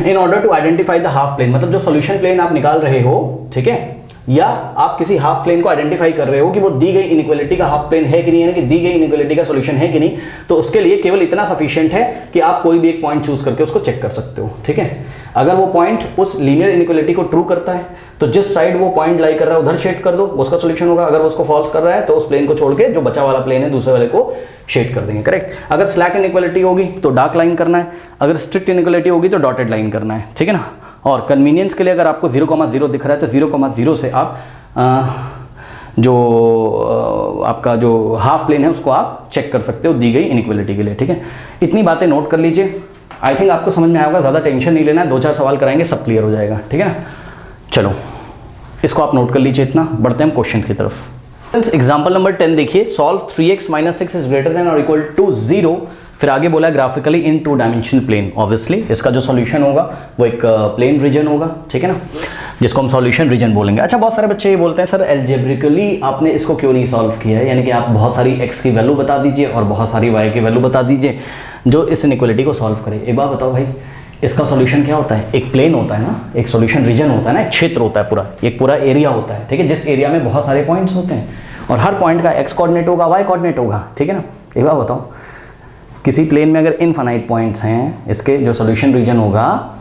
in order to identify the half plane, मतलब जो सॉल्यूशन प्लेन आप निकाल रहे हो, ठीक है, या आप किसी हाफ प्लेन को आइडेंटिफाई कर रहे हो कि वो दी गई इनइक्वालिटी का हाफ प्लेन है कि नहीं, यानी कि दी गई इनइक्वालिटी का सॉल्यूशन है कि नहीं, तो उसके लिए केवल इतना सफिशिएंट है कि आप कोई भी एक पॉइंट चूज करके उसको चेक कर सकते हो, ठीक है। अगर वो पॉइंट उस लीनियर इनइक्वालिटी को ट्रू करता है तो जिस साइड वो पॉइंट लाई कर रहा है उधर शेड कर दो, उसका सॉल्यूशन होगा। अगर वो उसको फॉल्स कर रहा है तो उस प्लेन को छोड़ के जो बचा वाला प्लेन है दूसरे वाले को शेड कर देंगे, करेक्ट। अगर स्लैक इनइक्वालिटी होगी तो डार्क लाइन करना है, अगर स्ट्रिक्ट इनइक्वालिटी होगी तो डॉटेड लाइन करना है, ठीक है ना। और कन्वीनियंस के लिए अगर आपको 0,0 दिख रहा है तो 0,0 से आप आपका जो हाफ प्लेन है उसको आप चेक कर सकते हो दी गई इनइक्वालिटी के लिए, ठीक है। इतनी बातें नोट कर लीजिए, आई थिंक आपको समझ में आएगा, ज़्यादा टेंशन नहीं लेना है, 2-4 सवाल कराएंगे, सब क्लियर हो जाएगा, ठीक है ना। चलो इसको आप नोट कर लीजिए, इतना बढ़ते हैं हम क्वेश्चन की तरफ। एग्जाम्पल नंबर 10 देखिए, solve 3x minus 6 is greater than और इक्वल टू 0। फिर आगे बोला graphically in two dimensional plane. Obviously इसका जो सॉल्यूशन होगा वो एक प्लेन रीजन होगा, ठीक है ना, जिसको हम सॉल्यूशन रीजन बोलेंगे। अच्छा, बहुत सारे बच्चे ये बोलते हैं सर एल्जेब्रिकली आपने इसको क्यों नहीं सॉल्व किया है, यानी कि आप बहुत सारी x की वैल्यू बता दीजिए और बहुत सारी y की वैल्यू बता दीजिए जो इस इनइक्वालिटी को सॉल्व करे। एक बात बताओ भाई, इसका सॉल्यूशन क्या होता है? एक प्लेन होता है ना, एक सॉल्यूशन रीजन होता है ना, एक क्षेत्र होता है पूरा, एक पूरा एरिया होता है, ठीक है, जिस एरिया में बहुत सारे पॉइंट्स होते हैं और हर पॉइंट का x कोऑर्डिनेट होगा, y कोऑर्डिनेट होगा, ठीक है ना। एक बात बताओ, किसी प्लेन में अगर इनफाइनाइट पॉइंट्स हैं, इसके जो सॉल्यूशन रीजन होगा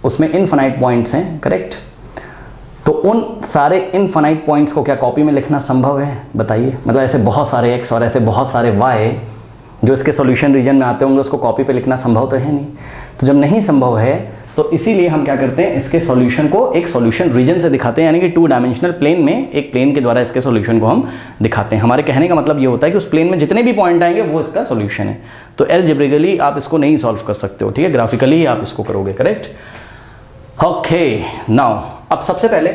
उसमें इनफाइनाइट पॉइंट्स हैं, करेक्ट, तो उन सारे इनफाइनाइट पॉइंट्स को क्या कॉपी में लिखना संभव है? बताइए। मतलब ऐसे बहुत सारे x और ऐसे बहुत सारे y जो इसके सॉल्यूशन रीजन में आते होंगे उसको कॉपी पे लिखना संभव तो है नहीं। तो जब नहीं संभव है तो इसीलिए हम क्या करते हैं, इसके सॉल्यूशन को एक सॉल्यूशन रीजन से दिखाते हैं, यानी कि टू डायमेंशनल प्लेन में एक प्लेन के द्वारा इसके सॉल्यूशन को हम दिखाते हैं। हमारे कहने का मतलब ये होता है कि उस प्लेन में जितने भी पॉइंट आएंगे वो इसका सॉल्यूशन है। तो एल्जेब्रिकली आप इसको नहीं सॉल्व कर सकते हो, ठीक है, ग्राफिकली ही आप इसको करोगे, करेक्ट। ओके, नाउ अब सबसे पहले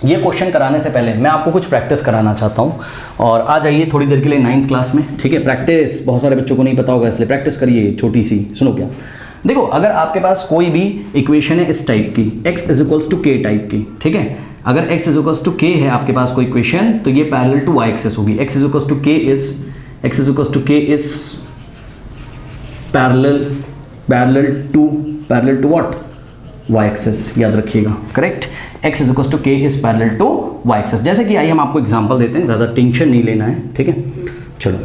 ये क्वेश्चन कराने से पहले मैं आपको कुछ प्रैक्टिस कराना चाहता हूँ, और आ जाइए थोड़ी देर के लिए 9th क्लास में, ठीक है। प्रैक्टिस बहुत सारे बच्चों को नहीं पता होगा, इसलिए प्रैक्टिस करिए छोटी सी। सुनो क्या, देखो, अगर आपके पास कोई भी इक्वेशन है इस टाइप की, x इज इक्वल्स टू के टाइप की, ठीक है, अगर x इज इक्वल्स टू के है आपके पास कोई इक्वेशन, तो ये पैरेलल टू y एक्सिस होगी। x is equals to K is parallel to what? y axis, याद रखिएगा, correct. x is equals to K is parallel to y axis. जैसे कि आइए हम आपको एग्जांपल देते हैं, ज़्यादा टेंशन नहीं लेना है, ठीक है। चलो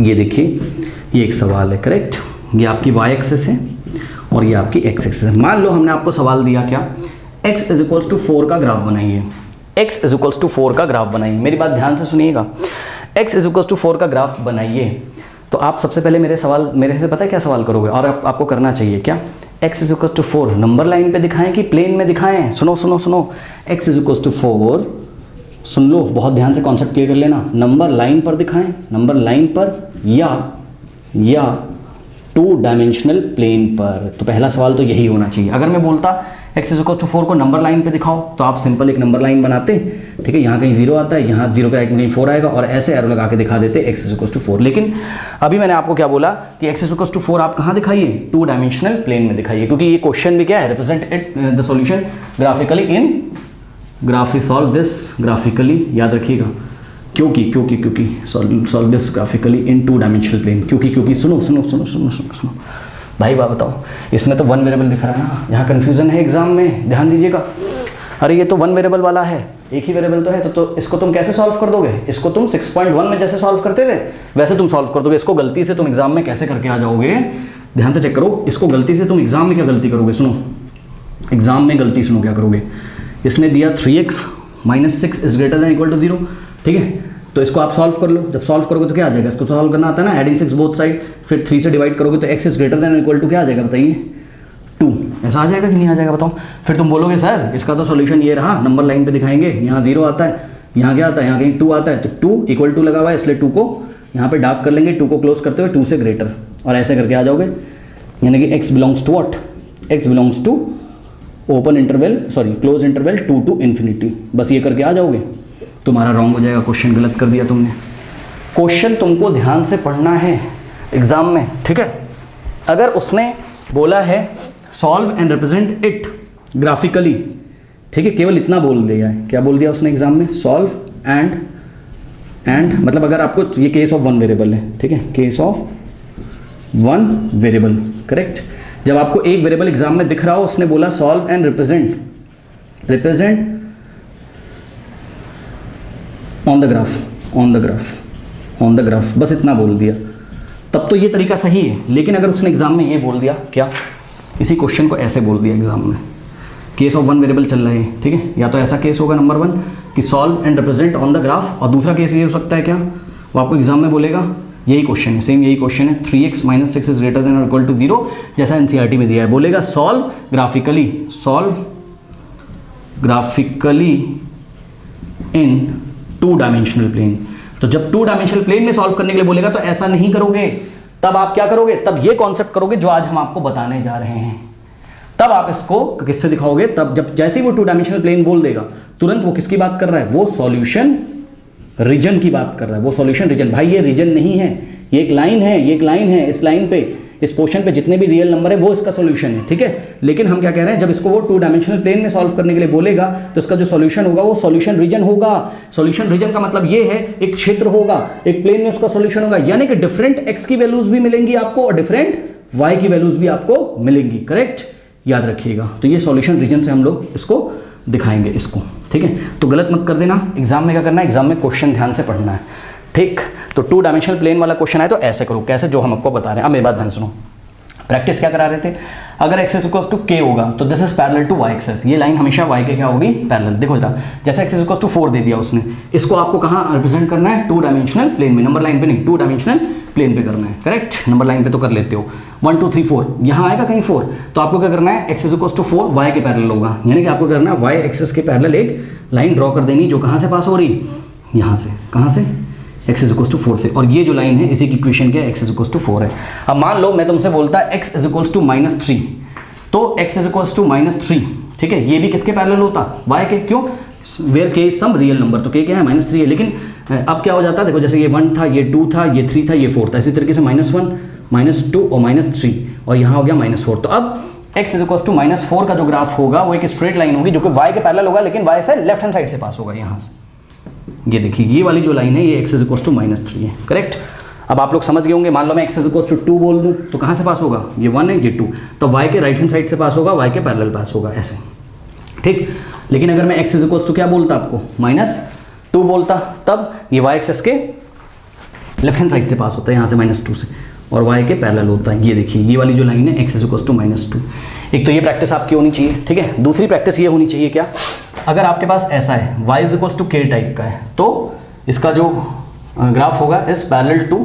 ये देखिए, ये एक सवाल है, करेक्ट, ये आपकी y एक्सिस है और ये आपकी x एक्सिस है। मान लो हमने आपको सवाल दिया क्या, x इज इक्वल्स टू 4 का ग्राफ बनाइए। x इज इक्वल्स टू 4 का ग्राफ बनाइए, मेरी बात ध्यान से सुनिएगा। x इज इक्वल्स टू 4 का ग्राफ बनाइए, तो आप सबसे पहले मेरे से पता है क्या सवाल करोगे, और आपको करना चाहिए क्या, x is equals to 4 number line पे दिखाएं कि प्लेन में दिखाएं? सुनो, x इज इक्वल्स टू 4, सुन लो, बहुत ध्यान से कॉन्सेप्ट क्लियर कर लेना, नंबर लाइन पर दिखाएं, नंबर लाइन पर या टू डायमेंशनल प्लेन पर। तो पहला सवाल तो यही होना चाहिए। अगर मैं बोलता x इज इक्वल टू 4 को नंबर लाइन पे दिखाओ, तो आप सिंपल एक नंबर लाइन बनाते, ठीक है, यहाँ कहीं 0 आता है, यहाँ 0 के राइट में कहीं 4 आएगा, और ऐसे एरो लगा के दिखा देते x इज इक्वल टू 4। लेकिन अभी मैंने आपको क्या बोला कि x इज इक्वल टू 4 आप कहाँ दिखाइए? टू डायमेंशनल प्लेन में दिखाइए, क्योंकि ये क्वेश्चन भी क्या है, represent it the solution graphically in solve this graphically, याद रखिएगा, क्योंकि solve this graphically in two dimensional plane, क्योंकि सुनो भाई, बात बताओ, इसमें तो 1 वेरिएबल दिख रहा है ना, यहाँ कन्फ्यूजन है एग्जाम में, ध्यान दीजिएगा। अरे ये तो 1 वेरिएबल वाला है, एक ही वेरिएबल तो है, तो इसको तुम कैसे सॉल्व कर दोगे? इसको तुम 6.1 में जैसे सॉल्व करते थे वैसे तुम सॉल्व कर दोगे। इसको गलती से तुम एग्जाम में कैसे करके आ जाओगे, ध्यान से चेक करो। इसको गलती से तुम एग्जाम में क्या गलती करोगे, सुनो, एग्जाम में गलती सुनो क्या करोगे। इसने दिया 3x minus 6 is greater than equal to 0, ठीक है, तो इसको आप सॉल्व कर लो। जब सॉल्व करोगे तो क्या आ जाएगा, इसको सॉल्व करना आता है ना, एडिंग 6 बोथ साइड, फिर 3 से डिवाइड करोगे तो x is greater than equal to क्या आ जाएगा, बताइए, 2। ऐसा आ जाएगा कि नहीं आ जाएगा, बताओ। फिर तुम बोलोगे सर इसका तो सॉल्यूशन ये रहा, नंबर लाइन पे दिखाएंगे, यहाँ 0 आता है, यहाँ क्या आता है, यहाँ कहीं 2 आता है, तो 2 इक्वल टू लगा हुआ है, इसलिए 2 को यहाँ पे डार्क कर लेंगे, 2 को क्लोज करते हुए 2 से ग्रेटर, और ऐसे करके आ जाओगे, यानी कि x belongs to what, x belongs to open interval, sorry close interval 2 to infinity. बस ये करके आ जाओगे, तुम्हारा रॉन्ग हो जाएगा, क्वेश्चन गलत कर दिया तुमने। क्वेश्चन तुमको ध्यान से पढ़ना है एग्जाम में, ठीक है। अगर उसने बोला है solve and represent it graphically, ठीक है, केवल इतना बोल दिया है, क्या बोल दिया उसने एग्जाम में, सॉल्व एंड मतलब अगर आपको ये केस ऑफ 1 वेरिएबल है, ठीक है, केस ऑफ 1 वेरिएबल, करेक्ट। जब आपको एक वेरिएबल एग्जाम में दिख रहा हो, उसने बोला solve and represent on the graph, बस इतना बोल दिया, तब तो ये तरीका सही है। लेकिन अगर उसने एग्जाम में ये बोल दिया, क्या, इसी क्वेश्चन को ऐसे बोल दिया एग्जाम में, केस ऑफ 1 वेरिएबल चल रहा है, ठीक है, या तो ऐसा केस होगा नंबर 1 कि solve and represent on the graph, और दूसरा केस ये हो सकता है क्या, वो आपको एग्जाम में बोलेगा, यही क्वेश्चन है, सेम यही क्वेश्चन है, 3x minus 6 is greater than और इक्वल टू 0, जैसा एनसीईआरटी में दिया है, बोलेगा solve graphically in two dimensional plane. तो जब 2 डायमेंशनल प्लेन में सॉल्व करने के लिए बोलेगा तो ऐसा नहीं करोगे, तब आप क्या करोगे, तब ये कॉन्सेप्ट करोगे जो आज हम आपको बताने जा रहे हैं। तब आप इसको किससे दिखाओगे, तब जब जैसे ही वो 2 डायमेंशनल प्लेन बोल देगा तुरंत वो किसकी बात कर रहा है, वो सॉल्यूशन रीजन की बात कर रहा है, वो सॉल्यूशन रीजन। भाई ये रीजन नहीं है, ये एक लाइन है, ये एक लाइन है, इस लाइन पे, इस पोर्शन पे जितने भी रियल नंबर है वो इसका सॉल्यूशन है, ठीक है। लेकिन हम क्या कह रहे हैं, जब इसको वो 2 डायमेंशनल प्लेन में सॉल्व करने के लिए बोलेगा तो इसका जो सॉल्यूशन होगा वो सॉल्यूशन रीजन होगा। सॉल्यूशन रीजन का मतलब ये है एक क्षेत्र होगा, एक प्लेन में उसका सॉल्यूशन होगा, यानी कि डिफरेंट एक्स की वैल्यूज भी मिलेंगी आपको और डिफरेंट वाई की वैल्यूज भी आपको मिलेंगी, करेक्ट, याद रखिएगा। तो ये सॉल्यूशन रीजन से हम लोग इसको दिखाएंगे इसको, ठीक है। तो गलत मत कर देना, एग्जाम में क्या करना है, एग्जाम में क्वेश्चन ध्यान से पढ़ना है, ठीक। तो 2 डायमेंशनल प्लेन वाला क्वेश्चन है तो ऐसे करो, कैसे, जो हम आपको बता रहे हैं। अब मेरी बात ध्यान सुनो, प्रैक्टिस क्या करा रहे थे, अगर x इक्वल्स टू k होगा तो this is parallel to y axis, ये लाइन हमेशा y के क्या होगी, पैरेलल। देखो इधर जैसे x इक्वल्स टू 4 दे दिया उसने, इसको आपको कहाँ रिप्रेजेंट करना है, 2 डायमेंशनल प्लेन में, नंबर लाइन पे नहीं, 2 डायमेंशनल प्लेन पे करना है, करेक्ट। नंबर लाइन पे तो कर लेते हो, 1 2 3 4, यहाँ आएगा कहीं 4, तो आपको क्या करना है, x इक्वल्स टू 4 y के पैरेलल होगा, यानी कि आपको करना है y एक्सेस के पैरेलल एक लाइन ड्रॉ कर देनी, जो कहाँ से पास हो रही, यहाँ से, कहाँ से, x इज इक्वल्स टू 4 से, और ये जो लाइन है इसी की इक्वेशन क्या है, x इज इक्वल्स टू 4 है। अब मान लो मैं तुमसे बोलता है x इज इक्वल्स टू -3, तो x इज इक्वल्स टू -3, ठीक है, ये भी किसके पैरेलल होता, y के, क्यों, where k is some real number, तो k क्या है, -3 है। लेकिन अब क्या हो जाता है, देखो जैसे ये 1 था, ये 2 था, ये 3 था, ये 4 था, इसी तरीके से -1 -2 और -3, और यहाँ हो गया -4। तो अब x इज इक्वल्स टू -4 का जो ग्राफ होगा वो एक स्ट्रेट लाइन होगी जो कि y के पैरेलल होगा, लेकिन y से लेफ्ट हैंड साइड से पास होगा, यहाँ से, ये देखिए ये वाली जो लाइन है ये x इज इक्वल्स टू -3 है, करेक्ट। अब आप लोग समझ गए होंगे, मान लो मैं x इज इक्वल्स टू 2 बोल दूं तो कहाँ से पास होगा, ये 1 है, ये 2, तो y के राइट हैंड साइड से पास होगा, y के पैरेलल पास होगा, ऐसे, ठीक। लेकिन अगर मैं x इज इक्वल्स टू क्या बोलता आपको, -2 बोलता, तब ये y एक्सेस के लेफ्ट हैंड साइड से पास होता है, यहाँ से -2 से, और y के पैरेलल होता है, ये देखिए ये वाली जो लाइन है x इज इक्वल्स टू -2। एक तो ये प्रैक्टिस आपकी होनी चाहिए, ठीक है। दूसरी प्रैक्टिस ये होनी चाहिए, क्या, अगर आपके पास ऐसा है y is equals to k type का है, तो इसका जो ग्राफ होगा is parallel to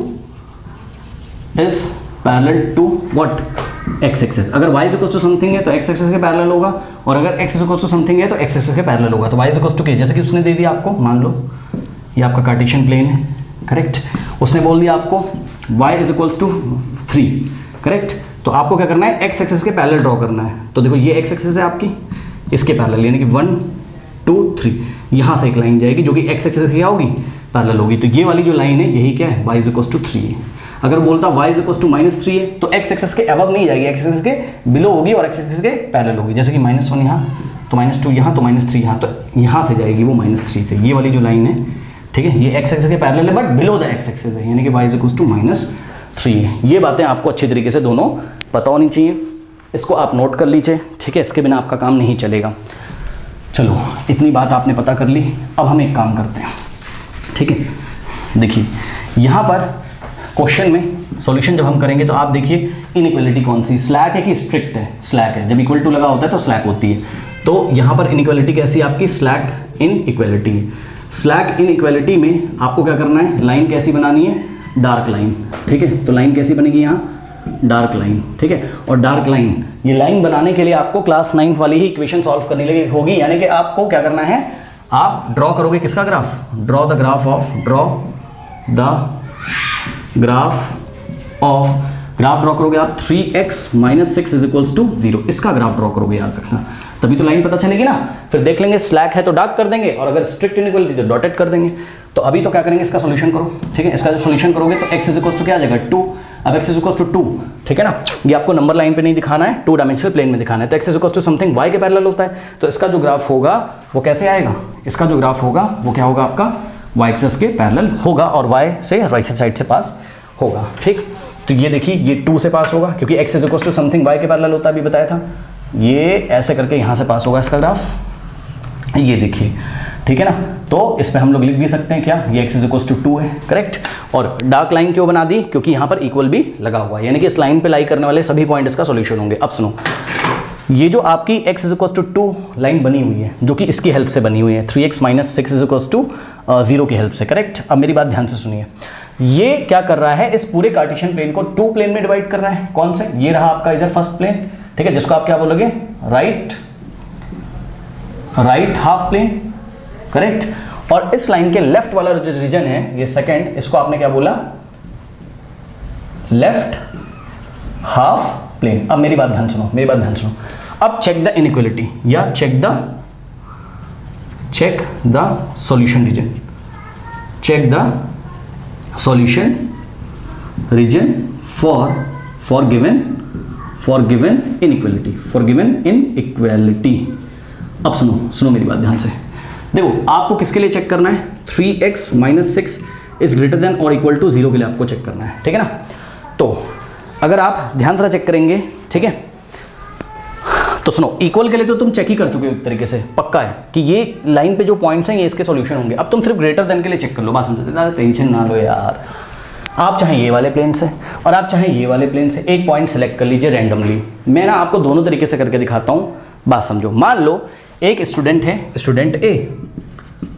what, x axis. अगर y is equals to something है तो x एक्सिस के पैरेलल होगा, और अगर x is equals to something है तो x एक्सिस के पैरेलल होगा। तो y is equals to k, जैसे कि उसने दे दिया आपको, मान लो ये आपका कार्टेशियन प्लेन है, करेक्ट, उसने बोल दिया आपको y is equals to 3, correct. तो आपको क्या करना है, x एक्सिस के पैरेलल ड्रॉ करना है। तो देखो ये x एक्सिस है आपकी, इसके पैरेलल, यानी कि 1 2 3, यहाँ से एक लाइन जाएगी जो कि x एक्सिस की क्या होगी, पैरेलल होगी। तो ये वाली जो लाइन है यही क्या है, y इज इक्वल्स टू 3 है। अगर बोलता y इज इक्वल्स टू -3 है तो x एक्सिस के अबव नहीं जाएगी, x एक्सिस के बिलो होगी और x एक्सिस के पैरेलल होगी, जैसे कि -1 यहाँ, तो -2 यहाँ, तो -3 यहाँ, तो यहाँ से जाएगी वो -3 से, ये वाली जो लाइन है, ठीक है, ये x एक्सिस के पैरेलल है but below the x axis है, यानी कि y इज इक्वल्स टू -3 है। ये बातें आपको अच्छी तरीके से दोनों पता होनी चाहिए, इसको आप नोट कर लीजिए, ठीक है, इसके बिना आपका काम नहीं चलेगा। चलो इतनी बात आपने पता कर ली, अब हम एक काम करते हैं, ठीक है। देखिए यहाँ पर क्वेश्चन में सॉल्यूशन जब हम करेंगे तो आप देखिए इनइक्वालिटी कौन सी, स्लैक है कि स्ट्रिक्ट है, स्लैक है, जब इक्वल टू लगा होता है तो स्लैक होती है। तो यहाँ पर इनइक्वालिटी कैसी आपकी, स्लैक इनइक्वालिटी है। स्लैक इनइक्वालिटी में आपको क्या करना है, लाइन कैसी बनानी है, डार्क लाइन, ठीक है। तो लाइन कैसी बनेगी यहाँ, डार्क लाइन, ठीक है। और डार्क लाइन, ये लाइन बनाने के लिए आपको क्लास 9 वाली ही इक्वेशन सॉल्व करनी लगी होगी, यानी कि आपको क्या करना है, आप ड्रॉ करोगे किसका graph, draw the graph of graph draw करोगे आप 3x - 6 इज इक्वल्स टू 0, इसका ग्राफ ड्रॉ करोगे, याद रखना, तभी तो लाइन पता चलेगी ना। फिर देख लेंगे स्लैक है तो डार्क कर देंगे, और अगर स्ट्रिक्ट इनइक्वालिटी तो डॉटेड कर देंगे। तो अभी तो क्या करेंगे, इसका सॉल्यूशन करो, ठीक है। इसका जो सॉल्यूशन करोगे तो x इज इक्वल्स टू क्या आ जाएगा, 2। अब x इज इक्वल्स टू 2, ठीक है ना, ये आपको नंबर लाइन पे नहीं दिखाना है, 2 डायमेंशनल प्लेन में दिखाना है। तो x is equals to something y के पैरेलल होता है, तो इसका जो ग्राफ होगा वो कैसे आएगा, इसका जो ग्राफ होगा वो क्या होगा आपका, y एक्सिस के पैरेलल होगा और y से राइट हैंड साइड से पास होगा, ठीक। तो ये देखिए ये 2 से पास होगा क्योंकि x is equals to something y के पैरेलल होता है, अभी बताया था। ये ऐसे करके यहाँ से पास होगा इसका ग्राफ, ये देखिए, ठीक है ना। तो इस पे हम लोग लिख भी सकते हैं क्या, ये x इज इक्वल्स टू 2 है, करेक्ट। और डार्क लाइन क्यों बना दी, क्योंकि यहाँ पर इक्वल भी लगा हुआ है, यानी कि इस लाइन पे लाई करने वाले सभी पॉइंट इसका सॉल्यूशन होंगे। अब सुनो, ये जो आपकी x is equals to 2 line बनी हुई है, जो कि इसकी हेल्प से बनी हुई है, 3x - 6 इज इक्वल्स टू 0 की हेल्प से, करेक्ट। अब मेरी बात ध्यान से सुनिए, ये क्या कर रहा है, इस पूरे कार्टेशियन प्लेन को 2 प्लेन में डिवाइड कर रहा है। कौन से, ये रहा आपका इधर फर्स्ट प्लेन, ठीक है, जिसको आप क्या बोलोगे, राइट हाफ प्लेन, करेक्ट। और इस लाइन के लेफ्ट वाला जो रीजन है, ये सेकंड, इसको आपने क्या बोला, लेफ्ट हाफ प्लेन। अब मेरी बात ध्यान सुनो, अब चेक द इनइक्वालिटी या check the check the solution region, check the solution region for given inequality। अब सुनो मेरी बात ध्यान से, देखो आपको किसके लिए चेक करना है, 3x - 6 इज ग्रेटर देन और इक्वल टू 0 के लिए आपको चेक करना है, ठीक है ना। तो अगर आप ध्यान से चेक करेंगे, ठीक है, तो सुनो, इक्वल के लिए तो तुम चेक ही कर चुके हो एक तरीके से, पक्का है कि ये लाइन पे जो पॉइंट्स हैं ये इसके सॉल्यूशन होंगे। अब तुम सिर्फ ग्रेटर देन के लिए चेक कर लो, बात समझते, टेंशन ना लो यार। आप चाहे ये वाले प्लेन से और आप चाहे ये वाले प्लेन से एक पॉइंट सेलेक्ट कर लीजिए रैंडमली। मैं ना आपको दोनों तरीके से करके दिखाता हूँ, बात समझो। मान लो एक स्टूडेंट है, स्टूडेंट ए,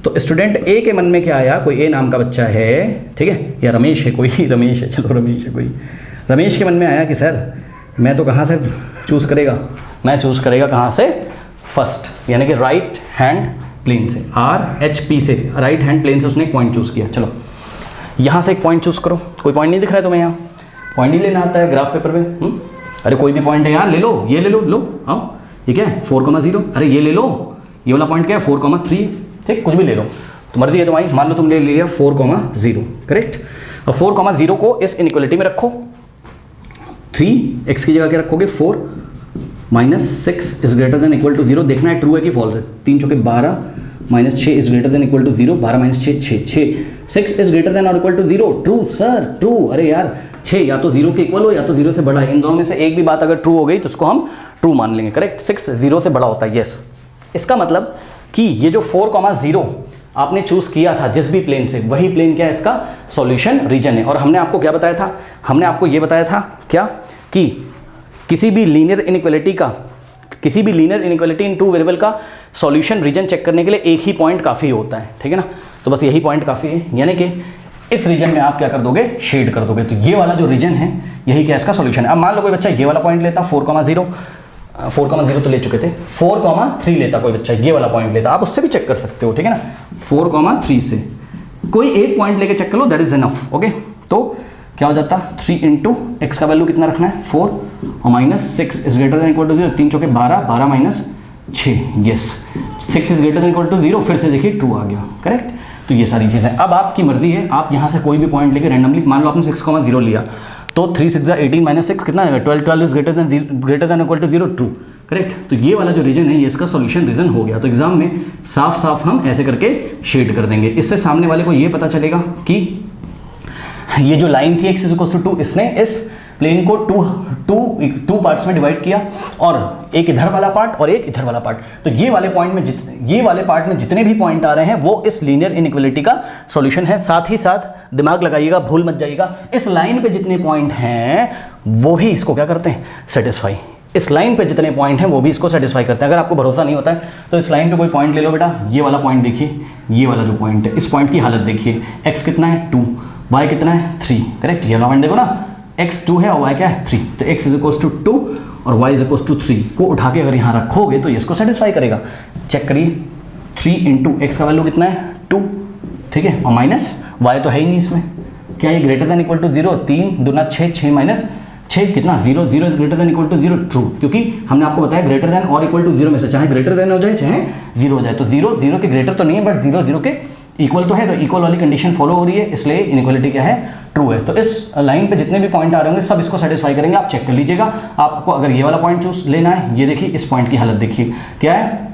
तो स्टूडेंट ए के मन में क्या आया, कोई ए नाम का बच्चा है, ठीक है, या रमेश है, कोई रमेश है, चलो रमेश है कोई, रमेश के मन में आया कि सर मैं तो कहाँ से चूज़ करेगा, मैं चूज़ करेगा कहाँ से, फर्स्ट यानी कि राइट हैंड प्लेन से, RHP से, राइट हैंड प्लेन से उसने एक पॉइंट चूज़ किया। चलो यहाँ से एक पॉइंट चूज़ करो, कोई पॉइंट नहीं दिख रहा है तुम्हें, यहाँ पॉइंट ही लेना आता है ग्राफ पेपर पे। अरे कोई भी पॉइंट है यार, ले लो, ये ले लो, आओ, ये क्या है 4,0, अरे ये ले लो, ये वाला पॉइंट क्या है 4,3, ठीक, कुछ भी ले लो, तो मर्जी है तुम्हारी। मान लो तुमने ले लिया 4,0, करेक्ट। अब 4,0 को इस इनइक्वालिटी में रखो, 3x की जगह क्या रखोगे, 4 - 6 is greater than equal to 0, देखना है ट्रू है कि फॉल्स है। 3 चौके 12 - 6 is greater than equal to 0, 12 - 6 6 is greater than और equal to 0, true sir, true. अरे यार 6 या तो 0 के इक्वल हो या तो 0 से बड़ा है, इन दोनों में से एक भी बात अगर ट्रू हो गई तो उसको हम ट्रू मान लेंगे, करेक्ट। 6 0 से बड़ा होता है, यस। इसका मतलब कि ये जो 4,0 आपने चूज किया था जिस भी प्लेन से, वही प्लेन क्या है, इसका सॉल्यूशन रीजन है। और हमने आपको क्या बताया था, हमने आपको ये बताया था क्या, कि किसी भी linear inequality in two variable का सॉल्यूशन रीजन चेक करने के लिए एक ही पॉइंट काफ़ी होता है, ठीक है ना। तो बस यही पॉइंट काफ़ी है, यानी कि इस रीजन में आप क्या कर दोगे, शेड कर दोगे। तो ये वाला जो रीजन है यही क्या इसका सॉल्यूशन है। अब मान लो कोई बच्चा ये वाला पॉइंट लेता, 4,0 तो ले चुके थे, 4,3 लेता कोई बच्चा, ये वाला पॉइंट लेता, आप उससे भी चेक कर सकते हो, ठीक है ना। 4,3 से कोई एक पॉइंट लेके चेक कर लो, दैट इज इनफ, ओके। तो क्या हो जाता, 3 × x का वैल्यू कितना रखना है, 4 और -6 is greater than equal to 0, 3 चौके 12, 12 - 6, yes, 6 is greater than equal to 0, फिर से देखिए ट्रू आ गया, करेक्ट। तो ये सारी चीज़ें, अब आपकी मर्जी है, आप यहाँ से कोई भी पॉइंट लेके रैंडमली, मान लो आपने 6,0 लिया, तो 3 6 18 - 6 कितना है, 12 is greater than equal to 0, true, correct. तो ये वाला जो रीजन है ये इसका सॉल्यूशन रीजन हो गया। तो एग्जाम में साफ साफ हम ऐसे करके शेड कर देंगे, इससे सामने वाले को ये पता चलेगा कि ये जो लाइन थी x = 2, इसने इस प्लेन को टू पार्ट्स में डिवाइड किया, और एक इधर वाला पार्ट और एक इधर वाला पार्ट। तो ये वाले पार्ट में जितने भी पॉइंट आ रहे हैं वो इस लीनियर इनइक्वालिटी का सॉल्यूशन है। साथ ही साथ दिमाग लगाइएगा, भूल मत जाइएगा, इस लाइन पे जितने पॉइंट हैं वो भी इसको क्या करते हैं, सेटिस्फाई। इस लाइन पे जितने पॉइंट हैं वो भी इसको सेटिस्फाई करते हैं। अगर आपको भरोसा नहीं होता है तो इस लाइन पे कोई पॉइंट ले लो बेटा, ये वाला पॉइंट देखिए, ये वाला जो पॉइंट है, इस पॉइंट की हालत देखिए, x कितना है 2, y कितना है 3, करेक्ट। ये वाला पॉइंट देखो ना, x 2 है और y क्या है 3, तो x = 2 और y = 3 को उठा के अगर यहाँ रखोगे तो ये इसको सेटिस्फाई करेगा। चेक करिए, 3 × x का वैल्यू कितना है 2, ठीक है, और माइनस y तो है ही नहीं इसमें, क्या ये ग्रेटर देन इक्वल टू 0, 3 दूना 6, 6 - 6 कितना 0, 0 is greater than equal to 0, true. क्योंकि हमने आपको बताया ग्रेटर देन और इक्वल टू 0 में से चाहे ग्रेटर देन हो जाए चाहे 0 हो जाए, तो 0 0 के ग्रेटर तो नहीं है, बट 0 0 के इक्वल तो है, तो इक्वल वाली कंडीशन फॉलो हो रही है, इसलिए इनइक्वालिटी क्या है, ट्रू है। तो इस लाइन पे जितने भी पॉइंट आ रहे होंगे सब इसको सेटिस्फाई करेंगे, आप चेक कर लीजिएगा। आपको अगर ये वाला पॉइंट चूज लेना है, ये देखिए इस पॉइंट की हालत देखिए, क्या है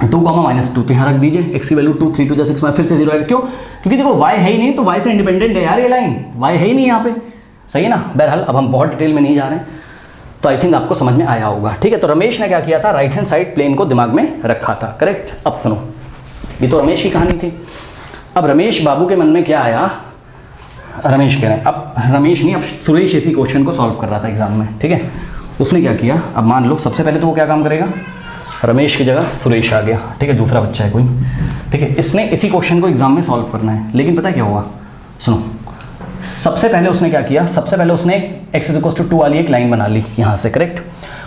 2, -2, तो यहाँ रख दीजिए, x की वैल्यू 2, 3 2 6 फिर से 0 आएगा। क्यों? क्योंकि देखो y है ही नहीं, तो y से इंडिपेंडेंट है यार ये लाइन, y है ही नहीं यहाँ पे, सही है ना। बहरहाल अब हम बहुत डिटेल में नहीं जा रहे हैं, तो आई थिंक आपको समझ में आया होगा, ठीक है। तो रमेश ने क्या किया था, राइट हैंड साइड प्लेन को दिमाग में रखा था, करेक्ट। अब सुनो, ये तो रमेश की कहानी थी। अब रमेश बाबू के मन में क्या आया, रमेश कह रहे हैं, अब रमेश नहीं, अब सुरेश इसी क्वेश्चन को सॉल्व कर रहा था एग्जाम में, ठीक है। उसने क्या किया, अब मान लो सबसे पहले तो वो क्या काम करेगा, रमेश की जगह सुरेश आ गया, ठीक है, दूसरा बच्चा है कोई, ठीक है। इसने इसी क्वेश्चन को एग्जाम में सॉल्व करना है, लेकिन पता है क्या हुआ, सुनो। सबसे पहले उसने क्या किया, सबसे पहले उसने x = 2 वाली एक लाइन बना ली यहाँ से, करेक्ट,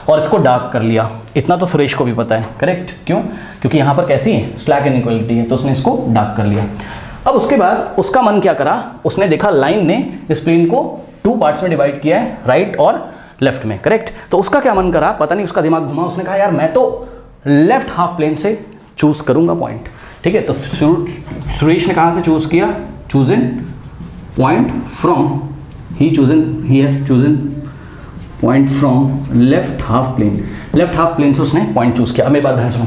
और इसको डार्क कर लिया। इतना तो सुरेश को भी पता है, करेक्ट। क्यों? क्योंकि यहाँ पर कैसी है, स्लैक इनइक्वालिटी है, तो उसने इसको डार्क कर लिया। अब उसके बाद उसका मन क्या करा, उसने देखा लाइन ने इस प्लेन को 2 पार्ट्स में डिवाइड किया है, राइट और लेफ्ट में, करेक्ट। तो उसका क्या मन करा, पता नहीं उसका दिमाग घुमा, उसने कहा यार मैं तो लेफ्ट हाफ प्लेन से चूज करूंगा पॉइंट, ठीक है। तो सुरेश ने कहाँ से चूज किया, chosen point from, he has chosen point from left half plane. Left half plane से उसने पॉइंट चूज किया। अब मेरी बात ध्यान सुनो,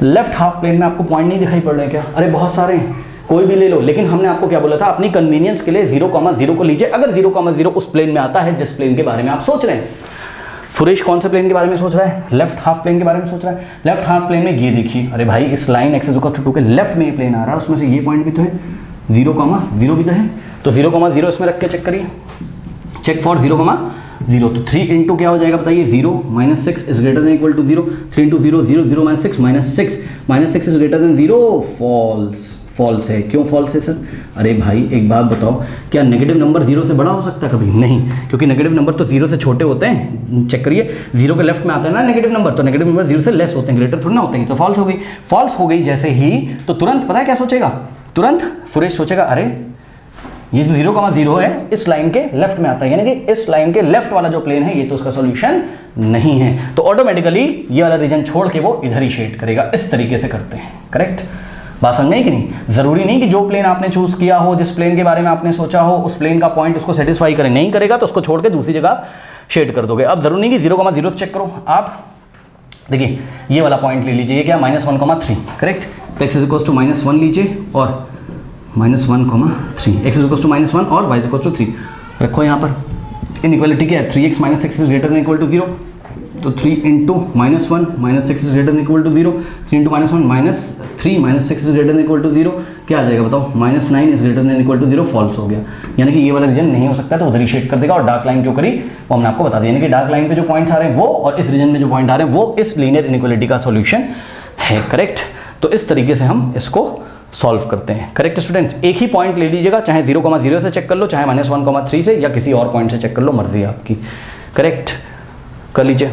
लेफ्ट हाफ प्लेन में आपको पॉइंट नहीं दिखाई पड़ रहे क्या? अरे बहुत सारे हैं, कोई भी ले लो, लेकिन हमने आपको क्या बोला था, अपनी कन्वीनियंस के लिए 0,0 को लीजिए अगर 0,0 उस प्लेन में आता है जिस प्लेन के बारे में आप सोच रहे हैं। सुरेश कौन से प्लेन के बारे में सोच रहा है? लेफ्ट हाफ प्लेन के बारे में सोच रहा है। लेफ्ट हाफ प्लेन में ये देखिए, अरे भाई इस लाइन x = 2 के लेफ्ट में ये प्लेन आ रहा है, उसमें से ये पॉइंट भी तो है, 0,0 भी तो है, तो 0,0 इसमें रख के चेक करिए, चेक फॉर 0,0। तो 3 इंटू क्या हो जाएगा बताइए, 0 - 6 is greater than equal to 0। 3 into 0 0 0 - 6 -6 is greater than 0। False है। क्यों फॉल्स है सर? अरे भाई एक बात बताओ, क्या नेगेटिव नंबर 0 से बड़ा हो सकता है कभी? नहीं, क्योंकि नेगेटिव नंबर तो 0 से छोटे होते हैं। चेक करिए, 0 के लेफ्ट में आता है ना नेगेटिव नंबर, तो नेगेटिव नंबर 0 से लेस होते हैं, ग्रेटर थोड़ी ना होते हैं। तो फॉल्स हो गई। फॉल्स हो गई जैसे ही, तो तुरंत पता है क्या सोचेगा? तुरंत सुरेश सोचेगा, अरे ये जो 0,0 है इस लाइन के लेफ्ट में आता है, यानी कि इस लाइन के लेफ्ट वाला जो प्लेन है ये तो उसका सॉल्यूशन नहीं है। तो ऑटोमेटिकली ये वाला रीजन छोड़ के वो इधर ही शेड करेगा। इस तरीके से करते हैं, करेक्ट? बात समझ में आई कि नहीं? जरूरी नहीं कि जो प्लेन आपने चूज किया हो, जिस प्लेन के बारे में आपने सोचा हो, उस प्लेन का पॉइंट उसको सेटिस्फाई करे। नहीं करेगा तो उसको छोड़ के दूसरी जगह शेड कर दोगे। अब जरूरी नहीं कि 0,0 से चेक करो। आप देखिए ये वाला पॉइंट ले लीजिए, ये क्या, -1,3, करेक्ट? तो x = -1 लीजिए और -1,3, x = -1 और y = 3 रखो। यहाँ पर इनइक्वालिटी क्या है, 3x - 6 is greater than equal to 0। तो 3 into -1 - 6 is greater than equal to 0। 3 into -1 -3 - 6 is greater than equal to 0। क्या आ जाएगा बताओ, -9 is greater than equal to 0। False हो गया, यानी कि ये वाला रीजन नहीं हो सकता, तो उधर ही शेड कर देगा। और डार्क लाइन क्यों करी वो हमने आपको बता दिया, यानी कि डार्क लाइन पे जो पॉइंट्स आ रहे हैं वो, और इस रीजन में जो पॉइंट आ रहे हैं वो इस लीनियर इनइक्वालिटी का सॉल्यूशन है, करेक्ट? तो इस तरीके से हम इसको सॉल्व करते हैं, करेक्ट स्टूडेंट्स? एक ही पॉइंट ले लीजिएगा, चाहे 0,0 से चेक कर लो, चाहे -1,3 से, या किसी और पॉइंट से चेक कर लो, मर्जी है आपकी, करेक्ट? कर लीजिए।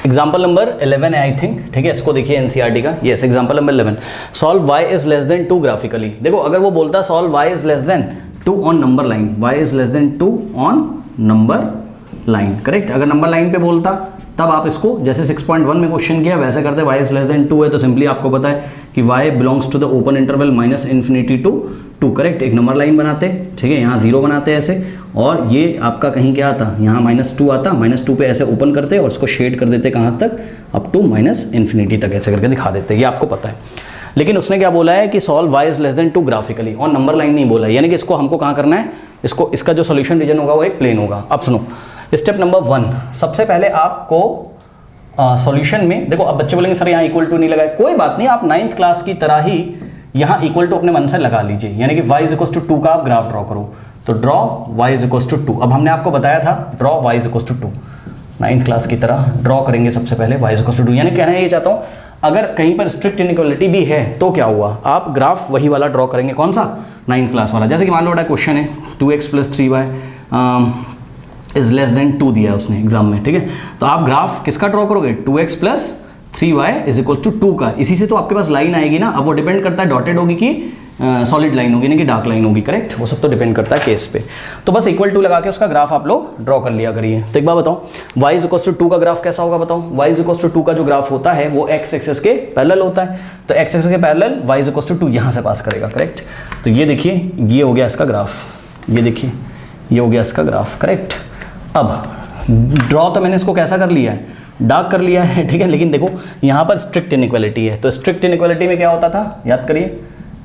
एग्जाम्पल नंबर 11 है आई थिंक, ठीक है? इसको देखिए एनसीईआरटी का। Yes, example number 11, solve y is less then 2 graphically. देखो अगर वो बोलता solve y is less then 2 on number line, y is less then 2 on number line, correct? अगर नंबर लाइन पे बोलता तब आप इसको जैसे 6.1 में क्वेश्चन किया वैसे करते, y इज लेस देन 2 है तो सिंपली आपको पता है कि y belongs to the open interval -∞ to 2, करेक्ट? एक नंबर लाइन बनाते, ठीक है? यहाँ 0 बनाते हैं ऐसे, और ये आपका कहीं क्या आता, यहाँ -2 आता, -2 पे ऐसे ओपन करते और उसको शेड कर देते कहाँ तक, अप टू -∞ तक ऐसे करके दिखा देते, ये आपको पता है। लेकिन उसने क्या बोला है कि solve y is less then 2 graphically, और नंबर लाइन नहीं बोला है, यानी कि इसको हमको कहाँ करना है, इसको, इसका जो सोल्यूशन रीजन होगा वो एक प्लेन होगा। अब सुनो, स्टेप नंबर 1, सबसे पहले आपको सॉल्यूशन में देखो, अब बच्चे बोलेंगे सर यहाँ इक्वल टू नहीं लगाए, कोई बात नहीं, आप 9th क्लास की तरह ही यहाँ इक्वल टू अपने मन से लगा लीजिए, यानी कि y = 2 का आप ग्राफ ड्रॉ करो, तो ड्रॉ y = 2। अब हमने आपको बताया था ड्रॉ y = 2, 9th क्लास की तरह ड्रॉ करेंगे सबसे पहले y = 2, यानी कहना ये चाहता हूँ अगर कहीं पर स्ट्रिक्ट इनइक्वालिटी भी है तो क्या हुआ, आप ग्राफ वही वाला ड्रॉ करेंगे, कौन सा, 9th क्लास वाला। जैसे कि मान लो बड़ा क्वेश्चन है 2x + 3y is less then 2 दिया है उसने एग्जाम में, ठीक है? तो आप ग्राफ किसका ड्रॉ करोगे, 2x + 3y = 2 का। इसी से तो आपके पास लाइन आएगी ना। अब वो डिपेंड करता है डॉटेड होगी कि सॉलिड लाइन होगी, नहीं कि डार्क लाइन होगी, करेक्ट? वो सब तो डिपेंड करता है केस पे। तो बस इक्वल टू लगा के उसका ग्राफ आप लोग ड्रॉ कर लिया करिए। तो एक बात बताओ, y = 2 का ग्राफ कैसा होगा बताओ? y = 2 का जो ग्राफ होता है वो x एक्सिस के पैरेलल होता है, तो x एक्सिस के पैरेलल y = 2 यहाँ से पास करेगा, करेक्ट? तो ये देखिए, ये हो गया इसका ग्राफ, ये देखिए ये हो गया इसका ग्राफ, करेक्ट? अब ड्रॉ तो मैंने इसको कैसा कर लिया है, डार्क कर लिया है, ठीक है? लेकिन देखो यहाँ पर स्ट्रिक्ट इनइक्वालिटी है, तो स्ट्रिक्ट इनइक्वालिटी में क्या होता था, याद करिए,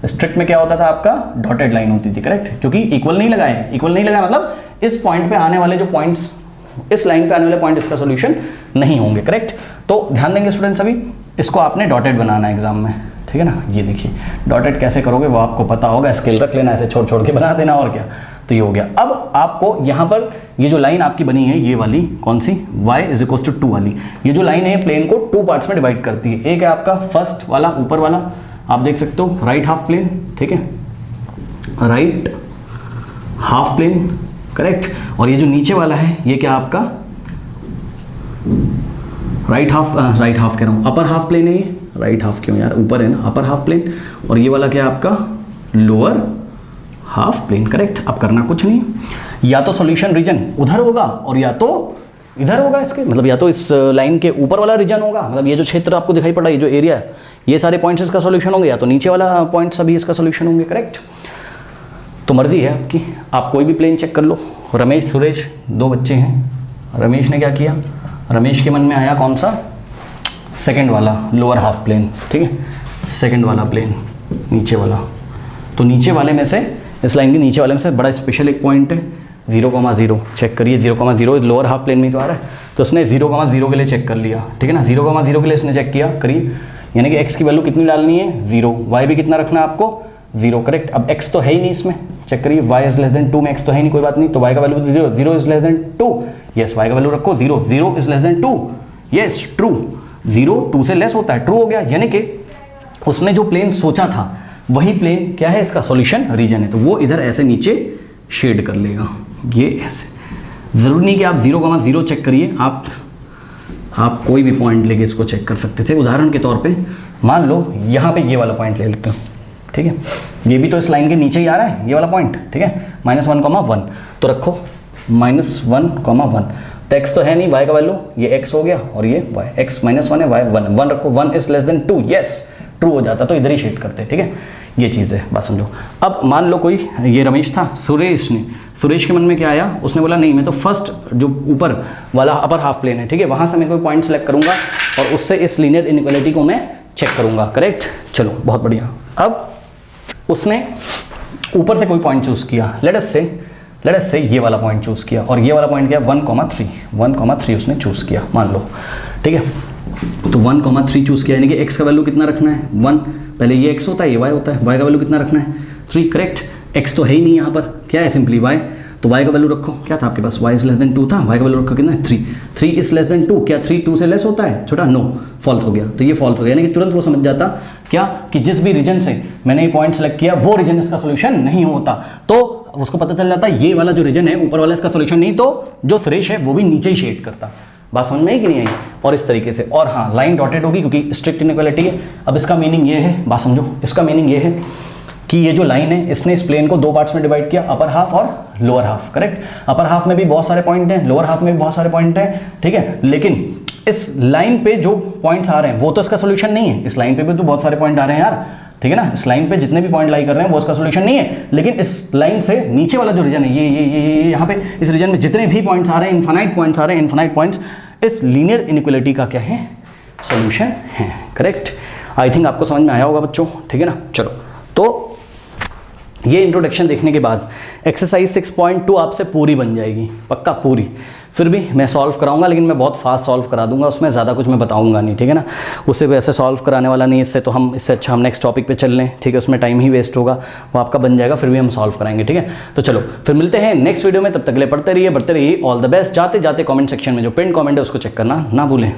स्ट्रिक्ट में क्या होता था आपका, डॉटेड लाइन होती थी, करेक्ट? क्योंकि इक्वल नहीं लगाए, इक्वल नहीं लगाया मतलब इस पॉइंट पे आने वाले जो पॉइंट्स, इस लाइन पे आने वाले पॉइंट इसका सॉल्यूशन नहीं होंगे, करेक्ट? तो ध्यान देंगे स्टूडेंट्स, अभी इसको आपने डॉटेड बनाना है एग्जाम में, ठीक है ना? ये देखिए डॉटेड कैसे करोगे वो आपको पता होगा, स्केल रख लेना, ऐसे छोड़ छोड़ के बना देना, और क्या। तो ये हो गया। अब आपको यहाँ पर ये जो लाइन आपकी बनी है, ये वाली कौन सी, y = 2 वाली, ये जो लाइन है प्लेन को 2 पार्ट्स में डिवाइड करती है। एक है आपका फर्स्ट वाला, ऊपर वाला आप देख सकते हो, राइट हाफ प्लेन, ठीक है? Right half plane, correct? और ये जो नीचे वाला है ये क्या आपका, राइट हाफ कह रहा हूँ, अपर हाफ प्लेन है ये, राइट हाफ क्यों यार, ऊपर है ना, अपर हाफ प्लेन। और ये वाला क्या है आपका, लोअर हाफ प्लेन, करेक्ट? अब करना कुछ नहीं, या तो सॉल्यूशन रीजन उधर होगा और या तो इधर होगा इसके, मतलब या तो इस लाइन के ऊपर वाला रीजन होगा, मतलब ये जो क्षेत्र आपको दिखाई पड़ा, ये जो एरिया है, ये सारे पॉइंट्स इसका सॉल्यूशन होंगे, या तो नीचे वाला पॉइंट सभी इसका सॉल्यूशन होंगे। करेक्ट। तो मर्जी है आपकी, आप कोई भी प्लेन चेक कर लो। रमेश सुरेश 2 बच्चे हैं। रमेश ने क्या किया, रमेश के मन में आया कौन सा, सेकंड वाला लोअर हाफ प्लेन, ठीक है, सेकंड वाला प्लेन, नीचे वाला। तो नीचे वाले में से, इस लाइन के नीचे वाले में से बड़ा स्पेशल एक पॉइंट है 0,0। चेक करिए 0,0 लोअर हाफ प्लेन में तो आ रहा है, तो उसने 0,0 के लिए चेक कर लिया, ठीक है ना। 0,0 के लिए इसने चेक किया, करिए, यानी कि x की वैल्यू कितनी डालनी है 0, y भी कितना रखना है आपको 0। करेक्ट। अब x तो है ही नहीं इसमें, चेक करिए y इज लेस देन 2 में x तो है ही नहीं, कोई बात नहीं, तो y का value 0, 0 is less then 2, yes, y का वैल्यू रखो 0, 0 is less then 2, yes, true, 0 2 से लेस होता है, ट्रू हो गया। यानी कि उसने जो प्लेन सोचा था वही प्लेन क्या है, इसका सॉल्यूशन रीजन है, तो वो इधर ऐसे नीचे शेड कर लेगा, ये ऐसे। ज़रूरी नहीं कि आप 0,0 चेक करिए, आप कोई भी पॉइंट लेके इसको चेक कर सकते थे। उदाहरण के तौर पे मान लो यहाँ पे ये वाला पॉइंट ले लेते हैं, ठीक है, ये भी तो इस लाइन के नीचे ही आ रहा है, ये वाला पॉइंट, ठीक है, -1,1, तो रखो -1,1, तो x तो है नहीं, y का वैल्यू ये x हो गया और ये y, x -1 है, y 1 रखो, 1 is less then 2, yes, true हो जाता, तो इधर ही शेड करते हैं, ठीक है, ये चीज़ है, बात समझो। अब मान लो कोई, ये रमेश था, सुरेश के मन में क्या आया, उसने बोला नहीं, मैं तो फर्स्ट जो ऊपर वाला अपर हाफ प्लेन है, ठीक है, वहाँ से मैं कोई पॉइंट सेलेक्ट करूँगा और उससे इस लीनियर इनइक्वालिटी को मैं चेक करूँगा। करेक्ट, चलो बहुत बढ़िया। अब उसने ऊपर से कोई पॉइंट चूज़ किया, लेट अस से ये वाला पॉइंट चूज़ किया, और ये वाला पॉइंट क्या, 1,3 उसने चूज़ किया, मान लो, ठीक है, तो 1,3 चूज़ किया, यानी कि x का वैल्यू कितना रखना है 1, पहले ये x होता है, ये y होता है, y का वैल्यू कितना रखना है 3। करेक्ट। x तो है ही नहीं यहाँ पर, क्या है, सिंपली y, तो y का वैल्यू रखो, क्या था आपके पास, y इज लेस देन 2 था, y का वैल्यू रखो कितना है 3 इज लेस देन 2, क्या 3 2 से लेस होता है छोटा, नो, फॉल्स हो गया, तो ये फॉल्स हो गया, यानी कि तुरंत वो समझ जाता क्या कि जिस भी रीजन से मैंने ये पॉइंट सेलेक्ट किया वो रीजन इसका सोल्यूशन नहीं होता, तो उसको पता चल जाता ये वाला जो रीजन है ऊपर वाला इसका सोल्यूशन नहीं, तो जो सुरेश है वो भी नीचे ही शेड करता। बात समझ में आई कि नहीं आई? और इस तरीके से, और हाँ, लाइन डॉटेड होगी क्योंकि स्ट्रिक्ट इनइक्वालिटी है। अब इसका मीनिंग ये है, बात समझो, इसका मीनिंग ये है कि ये जो लाइन है इसने इस प्लेन को 2 पार्ट्स में डिवाइड किया, अपर हाफ और lower half. Correct. Upper half में भी बहुत सारे पॉइंट हैं, लोअर हाफ में भी बहुत सारे पॉइंट हैं, ठीक है, लेकिन इस लाइन पे जो पॉइंट्स आ रहे हैं वो तो इसका सोल्यूशन नहीं है। इस लाइन पे भी तो बहुत सारे पॉइंट आ रहे हैं यार, ठीक है ना, इस लाइन पे जितने भी पॉइंट लाई कर रहे हैं वो इसका सोल्यूशन नहीं है, लेकिन इस लाइन से नीचे वाला जो रीजन है ये यहाँ पे इस रीजन में जितने भी पॉइंट्स आ रहे हैं, इनफाइनाइट पॉइंट्स आ रहे हैं, इनफाइनाइट पॉइंट्स इस लीनियर इनइक्वालिटी का क्या है, सॉल्यूशन है। करेक्ट। आई थिंक आपको समझ में आया होगा बच्चों, ठीक है ना। चलो, तो ये इंट्रोडक्शन देखने के बाद एक्सरसाइज 6.2 आपसे पूरी बन जाएगी, पक्का पूरी। फिर भी मैं सॉल्व कराऊंगा, लेकिन मैं बहुत फास्ट सॉल्व करा दूंगा, उसमें ज़्यादा कुछ मैं बताऊंगा नहीं, ठीक है ना। उससे वैसे सॉल्व कराने वाला नहीं, इससे तो हम इससे अच्छा हम नेक्स्ट टॉपिक पे चल लें, ठीक है, उसमें टाइम ही वेस्ट होगा, वो आपका बन जाएगा, फिर भी हम सॉल्व कराएंगे, ठीक है। तो चलो फिर मिलते हैं नेक्स्ट वीडियो में, तब तक के लिए पढ़ते रहिए, बढ़ते रहिए, ऑल द बेस्ट। जाते जाते कॉमेंट सेक्शन में जो पिन कॉमेंट है उसको चेक करना ना भूलें।